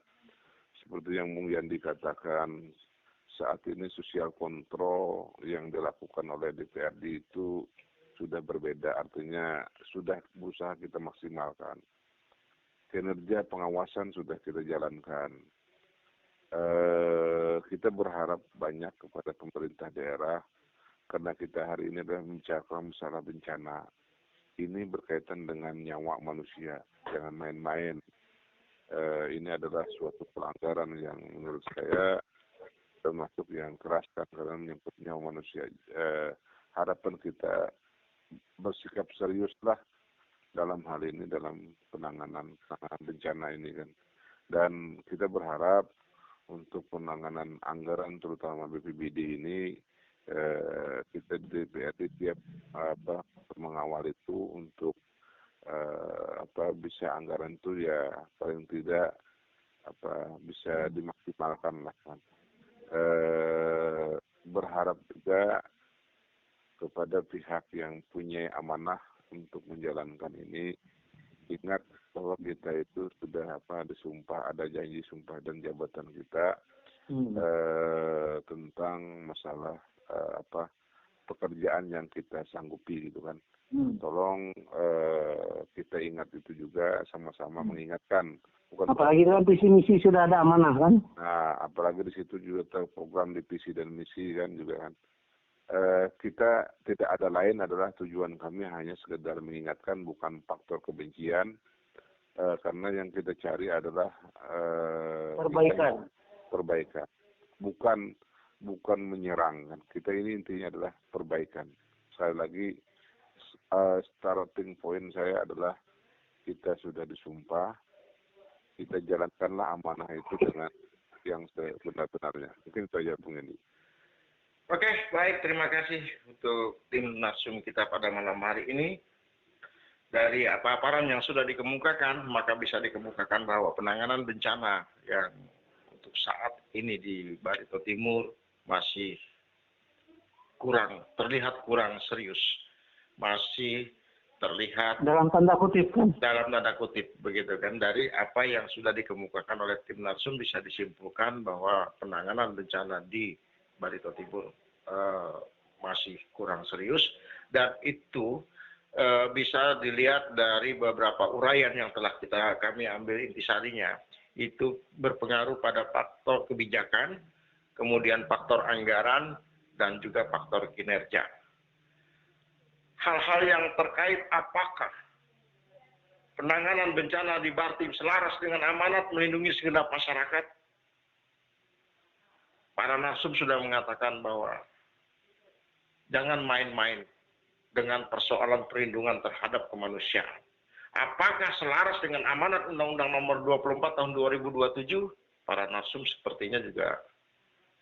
seperti yang Bung Yandi katakan, saat ini sosial kontrol yang dilakukan oleh DPRD itu sudah berbeda, artinya sudah berusaha kita maksimalkan. Kinerja pengawasan sudah kita jalankan. Kita berharap banyak kepada pemerintah daerah karena kita hari ini adalah membicarakan masalah bencana. Ini berkaitan dengan nyawa manusia, jangan main-main. Ini adalah suatu pelanggaran yang menurut saya termasuk yang keras karena menyangkut nyawa manusia. Harapan kita bersikap seriuslah dalam hal ini, dalam penanganan bencana ini kan. Dan kita berharap untuk penanganan anggaran terutama BPBD ini kita di DPRD tiap mengawal itu untuk bisa anggaran itu ya paling tidak bisa dimaksimalkan lah kan. Berharap juga kepada pihak yang punya amanah untuk menjalankan ini, ingat bahwa kita itu sudah disumpah, ada janji sumpah dan jabatan kita tentang masalah pekerjaan yang kita sanggupi gitu kan. Tolong kita ingat itu juga, sama-sama mengingatkan. Apalagi dalam visi misi sudah ada amanah kan? Nah, apalagi di situ juga terprogram di visi dan misi kan juga kan. Kita tidak ada lain adalah tujuan kami hanya sekedar mengingatkan, bukan faktor kebencian, karena yang kita cari adalah perbaikan, bukan menyerang kan. Kita ini intinya adalah perbaikan. Sekali lagi starting point saya adalah kita sudah disumpah, kita jalankanlah amanah itu dengan yang sebenar-benarnya. Mungkin itu aja Bung Yandi. Oke, baik. Terima kasih untuk tim Narsum kita pada malam hari ini. Dari paparan yang sudah dikemukakan, maka bisa dikemukakan bahwa penanganan bencana yang untuk saat ini di Barito Timur masih terlihat kurang serius. Masih terlihat dalam tanda kutip kan. dalam tanda kutip begitu kan, dari apa yang sudah dikemukakan oleh tim Narsum bisa disimpulkan bahwa penanganan bencana di Barito Timur masih kurang serius, dan itu bisa dilihat dari beberapa uraian yang telah kami ambil intisarinya. Itu berpengaruh pada faktor kebijakan, kemudian faktor anggaran, dan juga faktor kinerja. Hal-hal yang terkait apakah penanganan bencana di Bartim selaras dengan amanat melindungi segenap masyarakat, para narsum sudah mengatakan bahwa jangan main-main dengan persoalan perlindungan terhadap kemanusiaan. Apakah selaras dengan amanat Undang-Undang Nomor 24 Tahun 2027? Para narsum sepertinya juga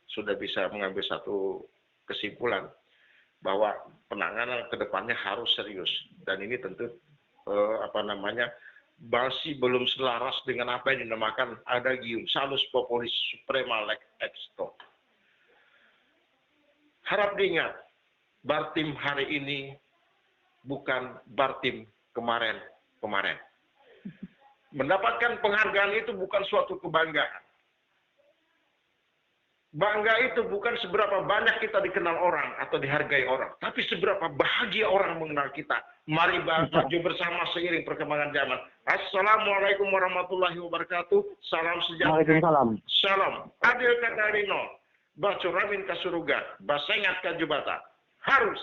sudah bisa mengambil satu kesimpulan bahwa penanganan ke depannya harus serius, dan ini tentu masih belum selaras dengan apa yang dinamakan adagium salus populis suprema lex exto. Harap diingat, Bartim hari ini bukan Bartim kemarin. Mendapatkan penghargaan itu bukan suatu kebanggaan. Bangga itu bukan seberapa banyak kita dikenal orang atau dihargai orang, tapi seberapa bahagia orang mengenal kita. Mari maju bersama seiring perkembangan zaman. Assalamualaikum warahmatullahi wabarakatuh. Salam sejahtera. Waalaikumsalam. Salam. Adil katarino. Bacuramin kasuruga. Basengat kajubata. Harus.